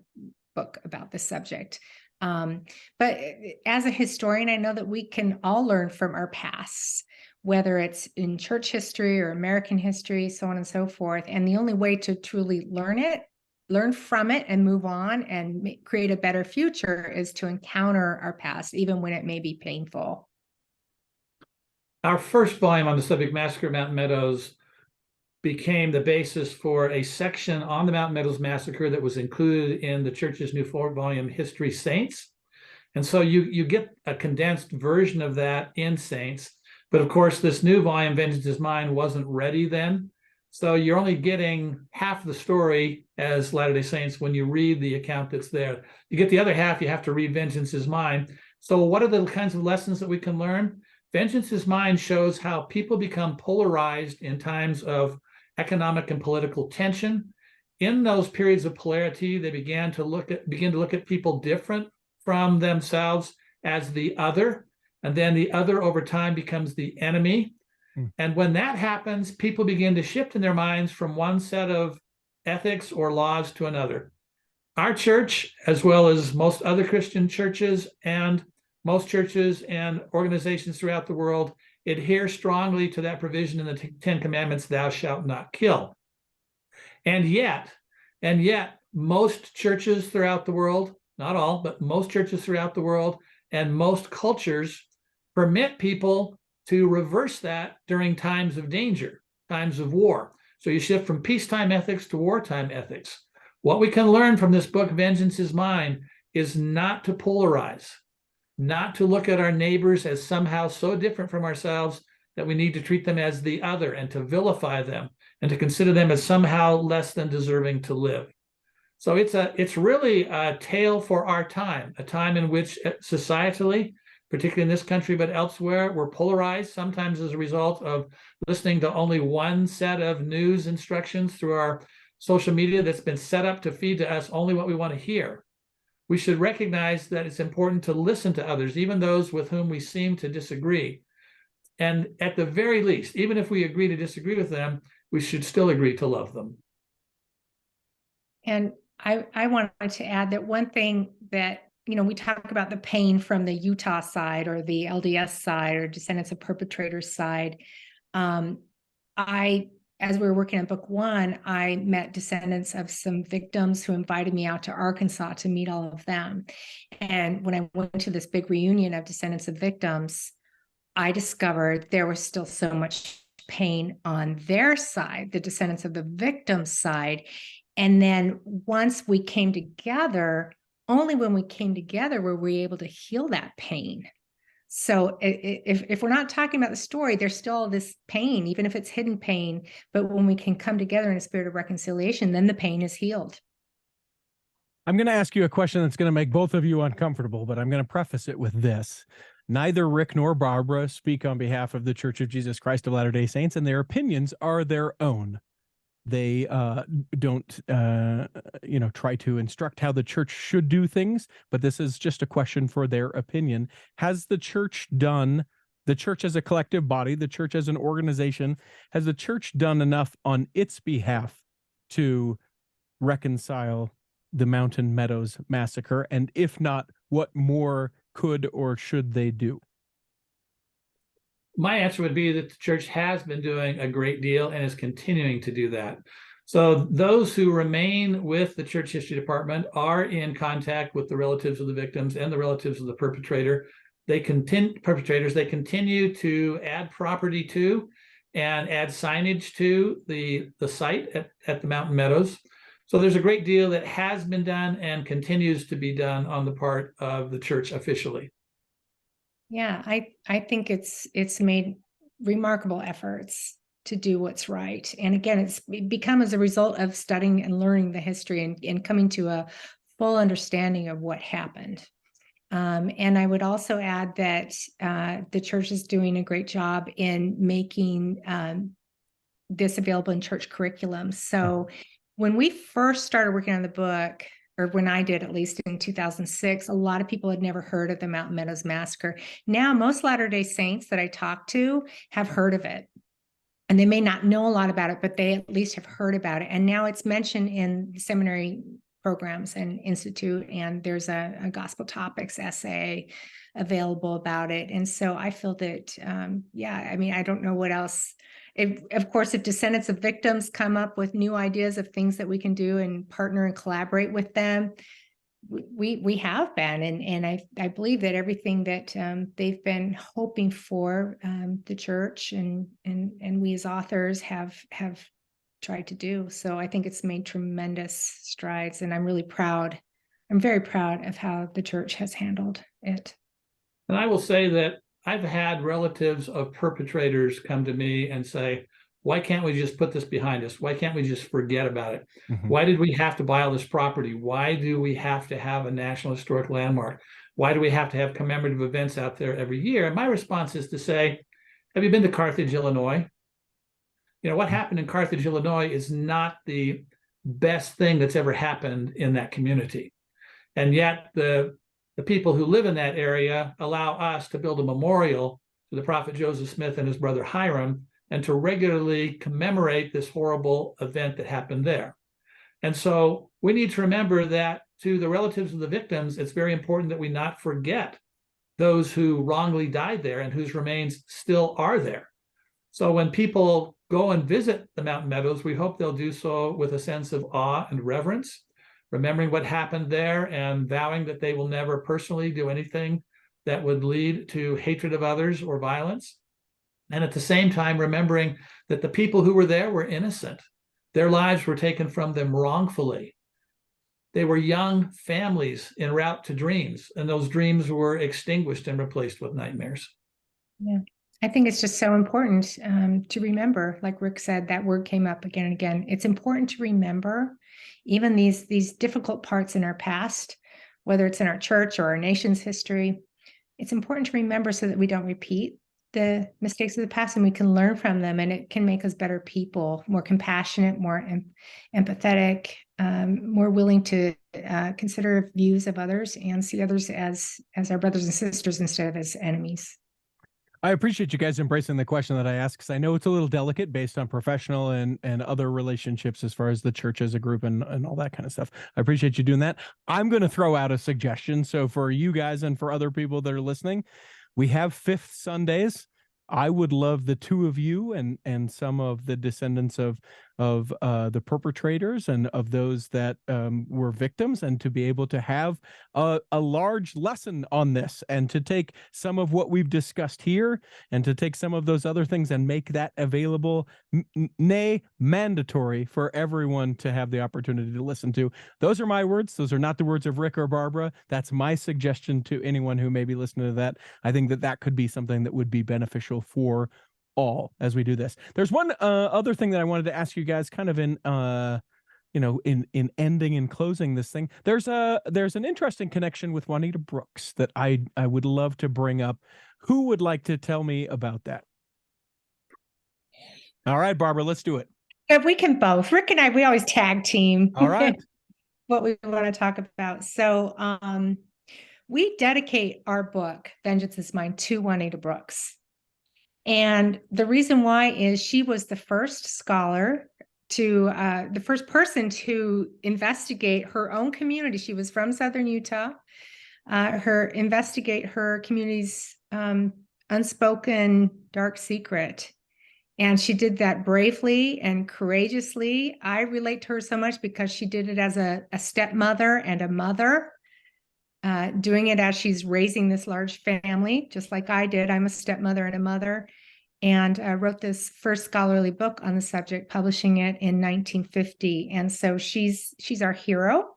book about this subject. But as a historian, I know that we can all learn from our pasts, whether it's in church history or American history, so on and so forth. And the only way to truly learn from it and move on and create a better future is to encounter our past, even when it may be painful. Our first volume on the subject, Massacre at Mountain Meadows, became the basis for a section on the Mountain Meadows Massacre that was included in the church's new 4-volume History Saints. And so you get a condensed version of that in Saints. But of course, this new volume, Vengeance is Mine, wasn't ready then. So you're only getting half the story as Latter-day Saints when you read the account that's there. You get the other half, you have to read Vengeance is Mine. So what are the kinds of lessons that we can learn? Vengeance is Mine shows how people become polarized in times of economic and political tension. In those periods of polarity, they begin to look at people different from themselves as the other. And then the other over time becomes the enemy. And when that happens, people begin to shift in their minds from one set of ethics or laws to another. Our church, as well as most other Christian churches and most churches and organizations throughout the world, adhere strongly to that provision in the Ten Commandments, thou shalt not kill. And yet, most churches throughout the world, not all, but most churches throughout the world and most cultures permit people to reverse that during times of danger, times of war. So you shift from peacetime ethics to wartime ethics. What we can learn from this book, Vengeance is Mine, is not to polarize, not to look at our neighbors as somehow so different from ourselves that we need to treat them as the other and to vilify them and to consider them as somehow less than deserving to live. So it's really a tale for our time, a time in which societally, particularly in this country, but elsewhere, we're polarized, sometimes as a result of listening to only one set of news instructions through our social media that's been set up to feed to us only what we want to hear. We should recognize that it's important to listen to others, even those with whom we seem to disagree. And at the very least, even if we agree to disagree with them, we should still agree to love them. And I wanted to add that one thing that, we talk about the pain from the Utah side or the LDS side or descendants of perpetrators side. As we were working on book 1, I met descendants of some victims who invited me out to Arkansas to meet all of them. And when I went to this big reunion of descendants of victims, I discovered there was still so much pain on their side, the descendants of the victim side. And then once we came together, only when we came together were we able to heal that pain. So if we're not talking about the story, there's still this pain, even if it's hidden pain. But when we can come together in a spirit of reconciliation, then the pain is healed. I'm going to ask you a question that's going to make both of you uncomfortable, but I'm going to preface it with this. Neither Rick nor Barbara speak on behalf of the Church of Jesus Christ of Latter-day Saints, and their opinions are their own. They don't, try to instruct how the church should do things, but this is just a question for their opinion. Has the church as a collective body, the church as an organization, has the church done enough on its behalf to reconcile the Mountain Meadows massacre? And if not, what more could or should they do? My answer would be that the church has been doing a great deal and is continuing to do that. So those who remain with the church history department are in contact with the relatives of the victims and the relatives of the perpetrators. They continue to add property to and add signage to the site at the Mountain Meadows. So there's a great deal that has been done and continues to be done on the part of the church officially. Yeah, I think it's made remarkable efforts to do what's right. And again, it's become as a result of studying and learning the history and coming to a full understanding of what happened. And I would also add that the church is doing a great job in making this available in church curriculum. So when we first started working on the book, or when I did, at least in 2006, a lot of people had never heard of the Mountain Meadows Massacre. Now, most Latter-day Saints that I talk to have heard of it. And they may not know a lot about it, but they at least have heard about it. And now it's mentioned in seminary programs and institute, and there's a gospel topics essay available about it. And so I feel that, I don't know what else. Of course, if descendants of victims come up with new ideas of things that we can do and partner and collaborate with them, we have been, and I believe that everything that they've been hoping for, the church and we as authors have tried to do. So I think it's made tremendous strides, and I'm really proud. I'm very proud of how the church has handled it. And I will say that I've had relatives of perpetrators come to me and say, why can't we just put this behind us? Why can't we just forget about it? Mm-hmm. Why did we have to buy all this property? Why do we have to have a National Historic Landmark? Why do we have to have commemorative events out there every year? And my response is to say, have you been to Carthage, Illinois? What happened in Carthage, Illinois is not the best thing that's ever happened in that community. And yet the people who live in that area allow us to build a memorial to the prophet Joseph Smith and his brother Hiram, and to regularly commemorate this horrible event that happened there. And so we need to remember that to the relatives of the victims, it's very important that we not forget those who wrongly died there and whose remains still are there. So when people go and visit the Mountain Meadows, we hope they'll do so with a sense of awe and reverence, remembering what happened there and vowing that they will never personally do anything that would lead to hatred of others or violence. And at the same time, remembering that the people who were there were innocent. Their lives were taken from them wrongfully. They were young families en route to dreams, and those dreams were extinguished and replaced with nightmares. Yeah, I think it's just so important to remember, like Rick said, that word came up again and again. It's important to remember even these difficult parts in our past, whether it's in our church or our nation's history. It's important to remember so that we don't repeat the mistakes of the past, and we can learn from them, and it can make us better people, more compassionate, more empathetic, more willing to consider views of others and see others as our brothers and sisters instead of as enemies. I appreciate you guys embracing the question that I asked, because I know it's a little delicate based on professional and other relationships as far as the church as a group and all that kind of stuff. I appreciate you doing that. I'm going to throw out a suggestion. So for you guys and for other people that are listening, we have Fifth Sundays. I would love the two of you and some of the descendants of the perpetrators and of those that were victims, and to be able to have a large lesson on this, and to take some of what we've discussed here and to take some of those other things and make that available, nay, mandatory for everyone to have the opportunity to listen to. Those are my words. Those are not the words of Rick or Barbara. That's my suggestion to anyone who may be listening to that. I think that could be something that would be beneficial for all as we do this. There's one other thing that I wanted to ask you guys, kind of in in ending and closing this thing. There's an interesting connection with Juanita Brooks that I would love to bring up. Who would like to tell me about that? All right, Barbara, let's do it. Yeah, we can both. Rick and I, we always tag team. All right. What we want to talk about. So we dedicate our book, Vengeance is Mine, to Juanita Brooks. And the reason why is she was the first scholar to, the first person to investigate her own community. She was from Southern Utah. Investigate her community's unspoken dark secret. And she did that bravely and courageously. I relate to her so much because she did it as a stepmother and a mother, doing it as she's raising this large family, just like I did. I'm a stepmother and a mother, and wrote this first scholarly book on the subject, publishing it in 1950. And so she's our hero.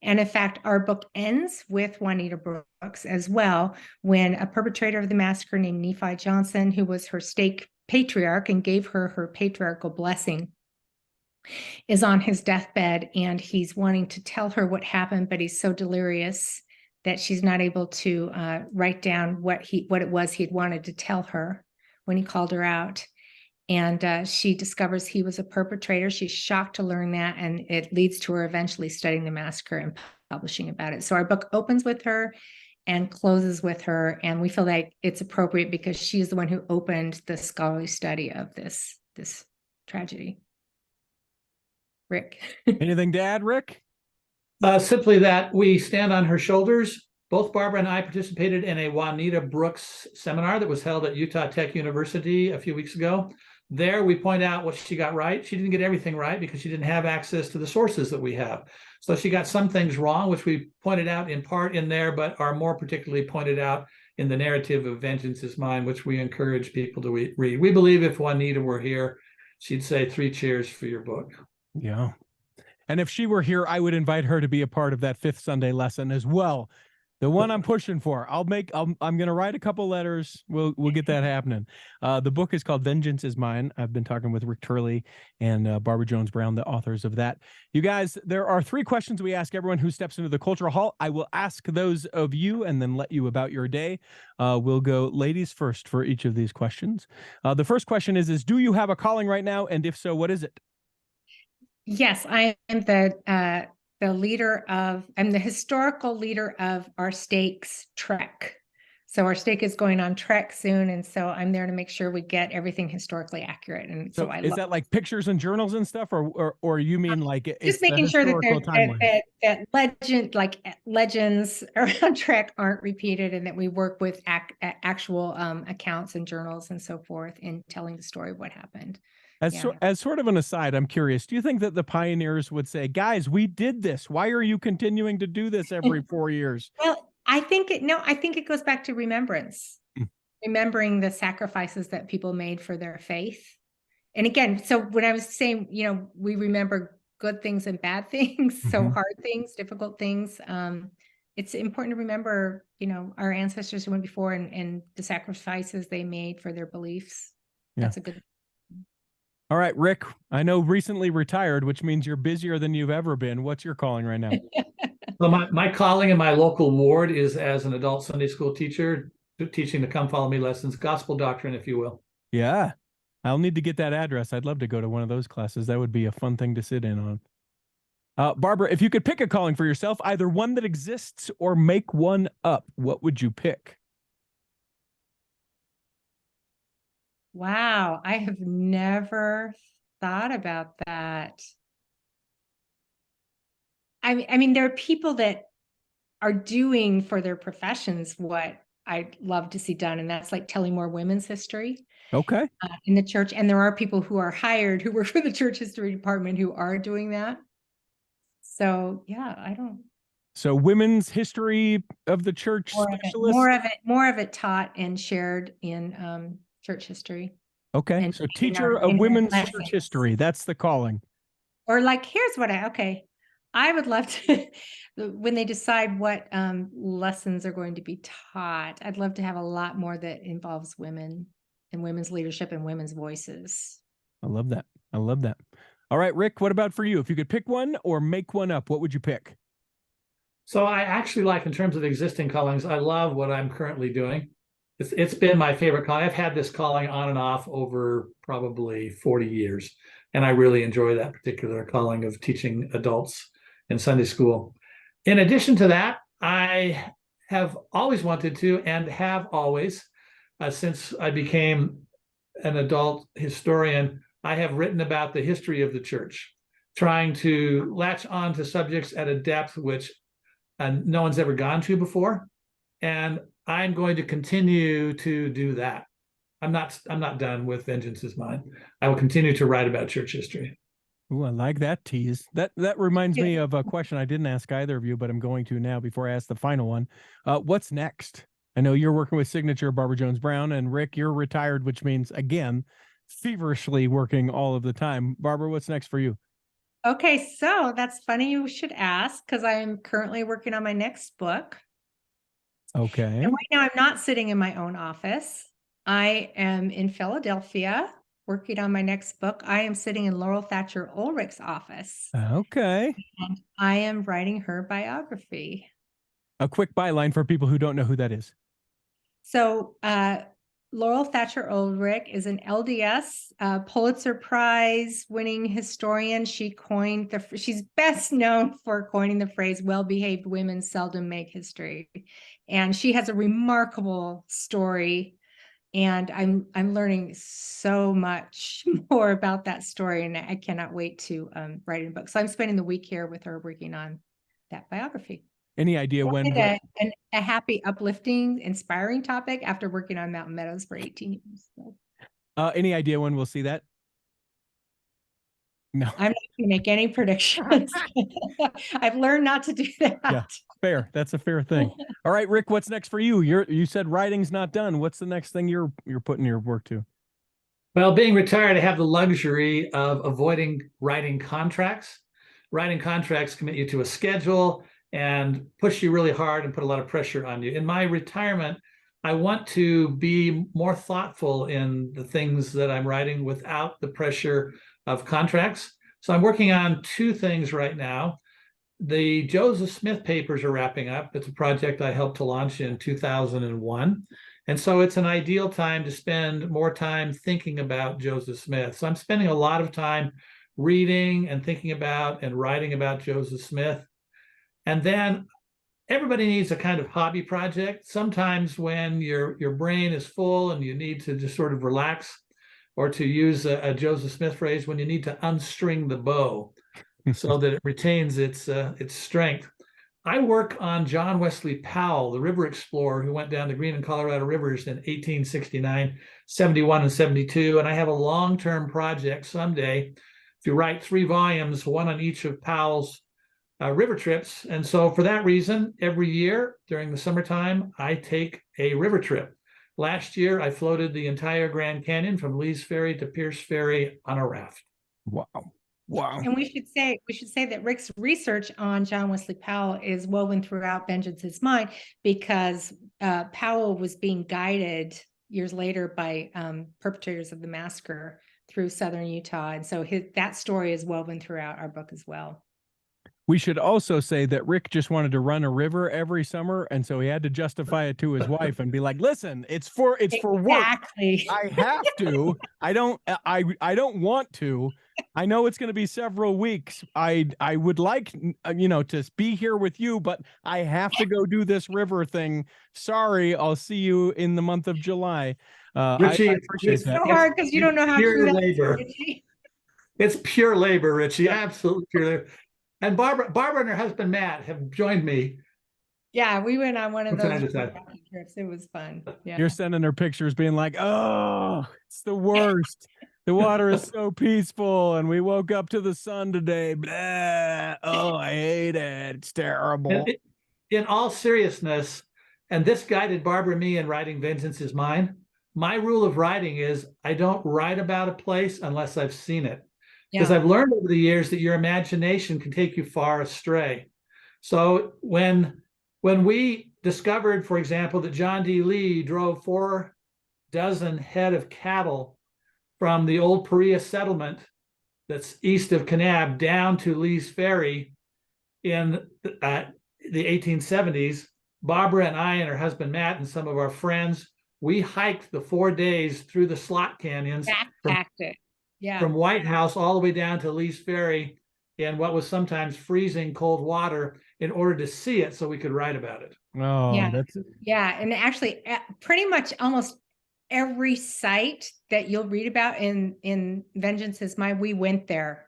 And in fact, our book ends with Juanita Brooks as well, when a perpetrator of the massacre named Nephi Johnson, who was her stake patriarch and gave her her patriarchal blessing, is on his deathbed, and he's wanting to tell her what happened, but he's so delirious that she's not able to write down what it was he'd wanted to tell her when he called her out. And she discovers he was a perpetrator. She's shocked to learn that, and it leads to her eventually studying the massacre and publishing about it. So our book opens with her and closes with her, and we feel like it's appropriate because she is the one who opened the scholarly study of this tragedy. Rick. Anything to add, Rick? Simply that we stand on her shoulders. Both Barbara and I participated in a Juanita Brooks seminar that was held at Utah Tech University a few weeks ago. There, we point out what she got right. She didn't get everything right because she didn't have access to the sources that we have. So she got some things wrong, which we pointed out in part in there, but are more particularly pointed out in the narrative of Vengeance is Mine, which we encourage people to read. We believe if Juanita were here, she'd say 3 cheers for your book. Yeah. And if she were here, I would invite her to be a part of that 5th Sunday lesson as well. The one I'm pushing for. I'm going to write a couple letters. We'll get that happening. The book is called Vengeance is Mine. I've been talking with Rick Turley and Barbara Jones Brown, the authors of that. You guys, there are 3 questions we ask everyone who steps into the Cultural Hall. I will ask those of you and then let you about your day. We'll go ladies first for each of these questions. The first question is do you have a calling right now? And if so, what is it? Yes, I am I'm the historical leader of our stake's trek. So our stake is going on trek soon, and so I'm there to make sure we get everything historically accurate. And so I is that like pictures and journals and stuff, or you mean like just making sure that legends around trek aren't repeated, and that we work with actual accounts and journals and so forth in telling the story of what happened. As sort of an aside, I'm curious, do you think that the pioneers would say, guys, we did this. Why are you continuing to do this every 4 years? Well, I think it goes back to remembrance, remembering the sacrifices that people made for their faith. And again, so when I was saying, we remember good things and bad things, so hard things, difficult things. It's important to remember, our ancestors who went before and the sacrifices they made for their beliefs. Yeah. That's a good. All right, Rick, I know recently retired, which means you're busier than you've ever been. What's your calling right now? Well, my calling in my local ward is as an adult Sunday school teacher, teaching the Come Follow Me lessons, gospel doctrine, if you will. Yeah, I'll need to get that address. I'd love to go to one of those classes. That would be a fun thing to sit in on. Barbara, if you could pick a calling for yourself, either one that exists or make one up, what would you pick? Wow, I have never thought about that. I mean, there are people that are doing for their professions what I'd love to see done, and that's like telling more women's history. Okay. In the church, and there are people who are hired who work for the church history department who are doing that. So yeah, So women's history of the church specialist? More of it taught and shared in church history. Okay, so teacher of women's church history. That's the calling. Or like, here's what I would love to, when they decide what lessons are going to be taught, I'd love to have a lot more that involves women and women's leadership and women's voices. I love that. I love that. All right, Rick, what about for you? If you could pick one or make one up, what would you pick? So I actually like, in terms of existing callings, I love what I'm currently doing. It's been my favorite calling. I've had this calling on and off over probably 40 years. And I really enjoy that particular calling of teaching adults in Sunday school. In addition to that, I have always wanted to, and have always, since I became an adult historian, I have written about the history of the church, trying to latch on to subjects at a depth which no one's ever gone to before. And I'm going to continue to do that. I'm not done with Vengeance is Mine. I will continue to write about church history. Ooh, I like that tease. That reminds me of a question I didn't ask either of you, but I'm going to now before I ask the final one. What's next? I know you're working with Signature, Barbara Jones Brown, and Rick, you're retired, which means, again, feverishly working all of the time. Barbara, what's next for you? Okay, so that's funny you should ask, because I am currently working on my next book. Okay. And right now I'm not sitting in my own office. I am in Philadelphia working on my next book. I am sitting in Laurel Thatcher Ulrich's office. Okay. And I am writing her biography. A quick byline for people who don't know who that is. So Laurel Thatcher Ulrich is an LDS Pulitzer Prize winning historian. She's best known for coining the phrase "well-behaved women seldom make history." And she has a remarkable story. And I'm learning so much more about that story, and I cannot wait to write a book. So I'm spending the week here with her working on that biography. Any idea when? A happy, uplifting, inspiring topic after working on Mountain Meadows for 18 years. So. Any idea when we'll see that? No. I'm not going to make any predictions. I've learned not to do that. Yeah, fair. That's a fair thing. All right, Rick, what's next for you? You said writing's not done. What's the next thing you're putting your work to? Well, being retired, I have the luxury of avoiding writing contracts. Writing contracts commit you to a schedule and push you really hard and put a lot of pressure on you. In my retirement, I want to be more thoughtful in the things that I'm writing without the pressure of contracts. So I'm working on two things right now. The Joseph Smith papers are wrapping up. It's a project I helped to launch in 2001. And so it's an ideal time to spend more time thinking about Joseph Smith. So I'm spending a lot of time reading and thinking about and writing about Joseph Smith. And then everybody needs a kind of hobby project. Sometimes when your brain is full and you need to just sort of relax, or to use a Joseph Smith phrase, when you need to unstring the bow so that it retains its strength. I work on John Wesley Powell, the river explorer who went down the Green and Colorado rivers in 1869, 71, and 72. And I have a long-term project someday to write 3 volumes, one on each of Powell's river trips. And so for that reason, every year during the summertime, I take a river trip. Last year, I floated the entire Grand Canyon from Lee's Ferry to Pierce Ferry on a raft. Wow. Wow. And we should say that Rick's research on John Wesley Powell is woven throughout Vengeance is Mine, because Powell was being guided years later by perpetrators of the massacre through southern Utah. And so that story is woven throughout our book as well. We should also say that Rick just wanted to run a river every summer, and so he had to justify it to his wife and be like, "Listen, it's for work. I have to. I don't want to. I know it's going to be several weeks. I would like to be here with you, but I have to go do this river thing. Sorry, I'll see you in the month of July." Richie, it's so hard because you don't know how pure to do labor. Richie. It's pure labor, Richie. Absolutely pure labor. And Barbara and her husband Matt have joined me. Yeah, we went on one of those trips. It was fun. Yeah. You're sending her pictures being like, "Oh, it's the worst. The water is so peaceful, and we woke up to the sun today. Blah. Oh, I hate it. It's terrible." In all seriousness, and this guided Barbara and me in writing Vengeance is Mine, my rule of writing is I don't write about a place unless I've seen it. Because I've learned over the years that your imagination can take you far astray. So when we discovered, for example, that John D. Lee drove 4 dozen head of cattle from the old Perea settlement that's east of Kanab down to Lee's Ferry in the 1870s, Barbara and I and her husband Matt and some of our friends, we hiked the 4 days through the slot canyons. Backpacked it. Yeah. from White House all the way down to Lee's Ferry in what was sometimes freezing cold water in order to see it so we could write about it. Oh, Yeah. that's Yeah. And actually, pretty much almost every site that you'll read about in Vengeance is Mine, we went there.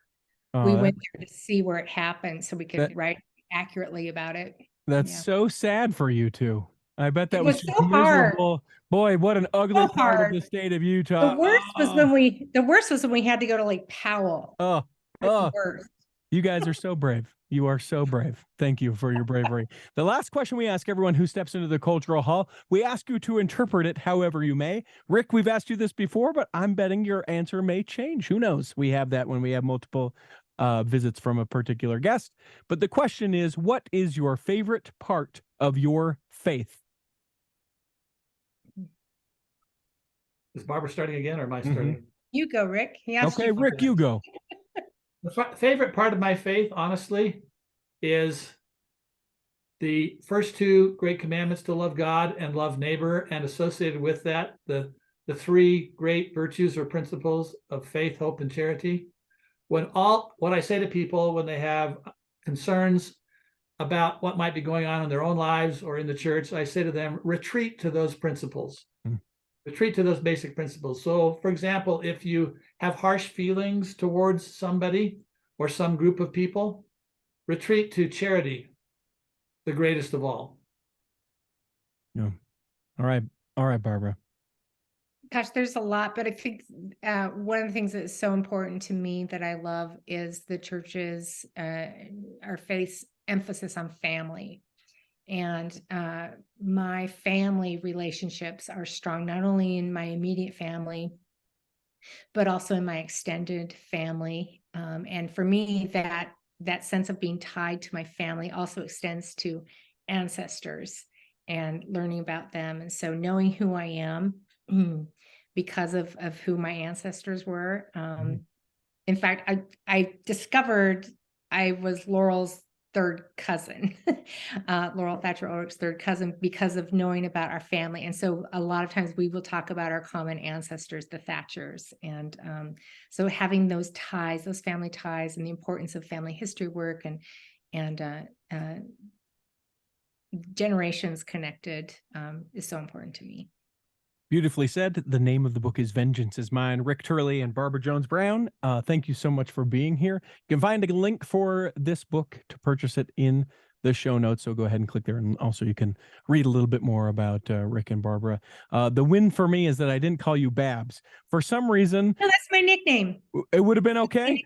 We went there to see where it happened so we could write accurately about it. that's Yeah. so sad for you two. I bet that It was was just so hard. miserable. Boy, what an ugly So part of hard. the state of Utah. The worst was when we had to go to Lake Powell. Oh, That's the oh, worst. you guys are so brave. You are so brave. Thank you for your bravery. The last question we ask everyone who steps into the cultural hall, we ask you to interpret it however you may. Rick, we've asked you this before, but I'm betting your answer may change. Who knows? We have that when we have multiple visits from a particular guest. But the question is, what is your favorite part of your faith? Is Barbara starting again or am I starting? You go, Rick. He asked Okay, you Rick, first. you go. The favorite part of my faith, honestly, is the first two great commandments to love God and love neighbor, and associated with that, the three great virtues or principles of faith, hope, and charity. What I say to people when they have concerns about what might be going on in their own lives or in the church, I say to them, retreat to those principles. Retreat to those basic principles. So, for example, if you have harsh feelings towards somebody or some group of people, retreat to charity, the greatest of all. Yeah. All right, Barbara. Gosh, there's a lot, but I think one of the things that's so important to me that I love is the church's, our faith's emphasis on family. And my family relationships are strong, not only in my immediate family, but also in my extended family. And for me, that sense of being tied to my family also extends to ancestors and learning about them. And so knowing who I am because of who my ancestors were. In fact, I discovered I was Laurel's third cousin, Laurel Thatcher Ulrich's third cousin, because of knowing about our family. And so a lot of times we will talk about our common ancestors, the Thatchers. And so having those ties, those family ties, and the importance of family history work and generations connected is so important to me. Beautifully said. The name of the book is Vengeance is Mine. Rick Turley and Barbara Jones Brown, thank you so much for being here. You can find a link for this book to purchase it in the show notes, so go ahead and click there. And also you can read a little bit more about Rick and Barbara. The win for me is that I didn't call you Babs. For some reason... No, that's my nickname. It would have been okay?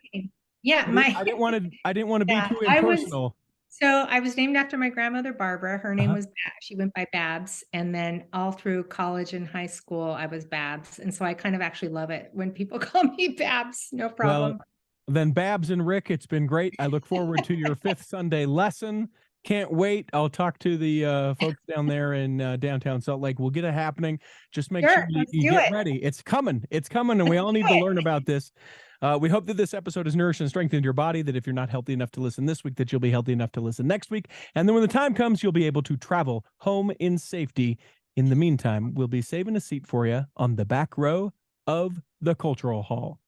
Yeah, I didn't want to be too impersonal. So I was named after my grandmother, Barbara. Her name was Babs. She went by Babs. And then all through college and high school, I was Babs. And so I kind of actually love it when people call me Babs. No problem. Well, then Babs and Rick, it's been great. I look forward to your 5th Sunday lesson. Can't wait. I'll talk to the folks down there in downtown Salt Lake. We'll get it happening. Just make sure you get ready. It's coming. It's coming. And we all need to learn about this. We hope that this episode has nourished and strengthened your body, that if you're not healthy enough to listen this week, that you'll be healthy enough to listen next week. And then when the time comes, you'll be able to travel home in safety. In the meantime, we'll be saving a seat for you on the back row of the Cultural Hall.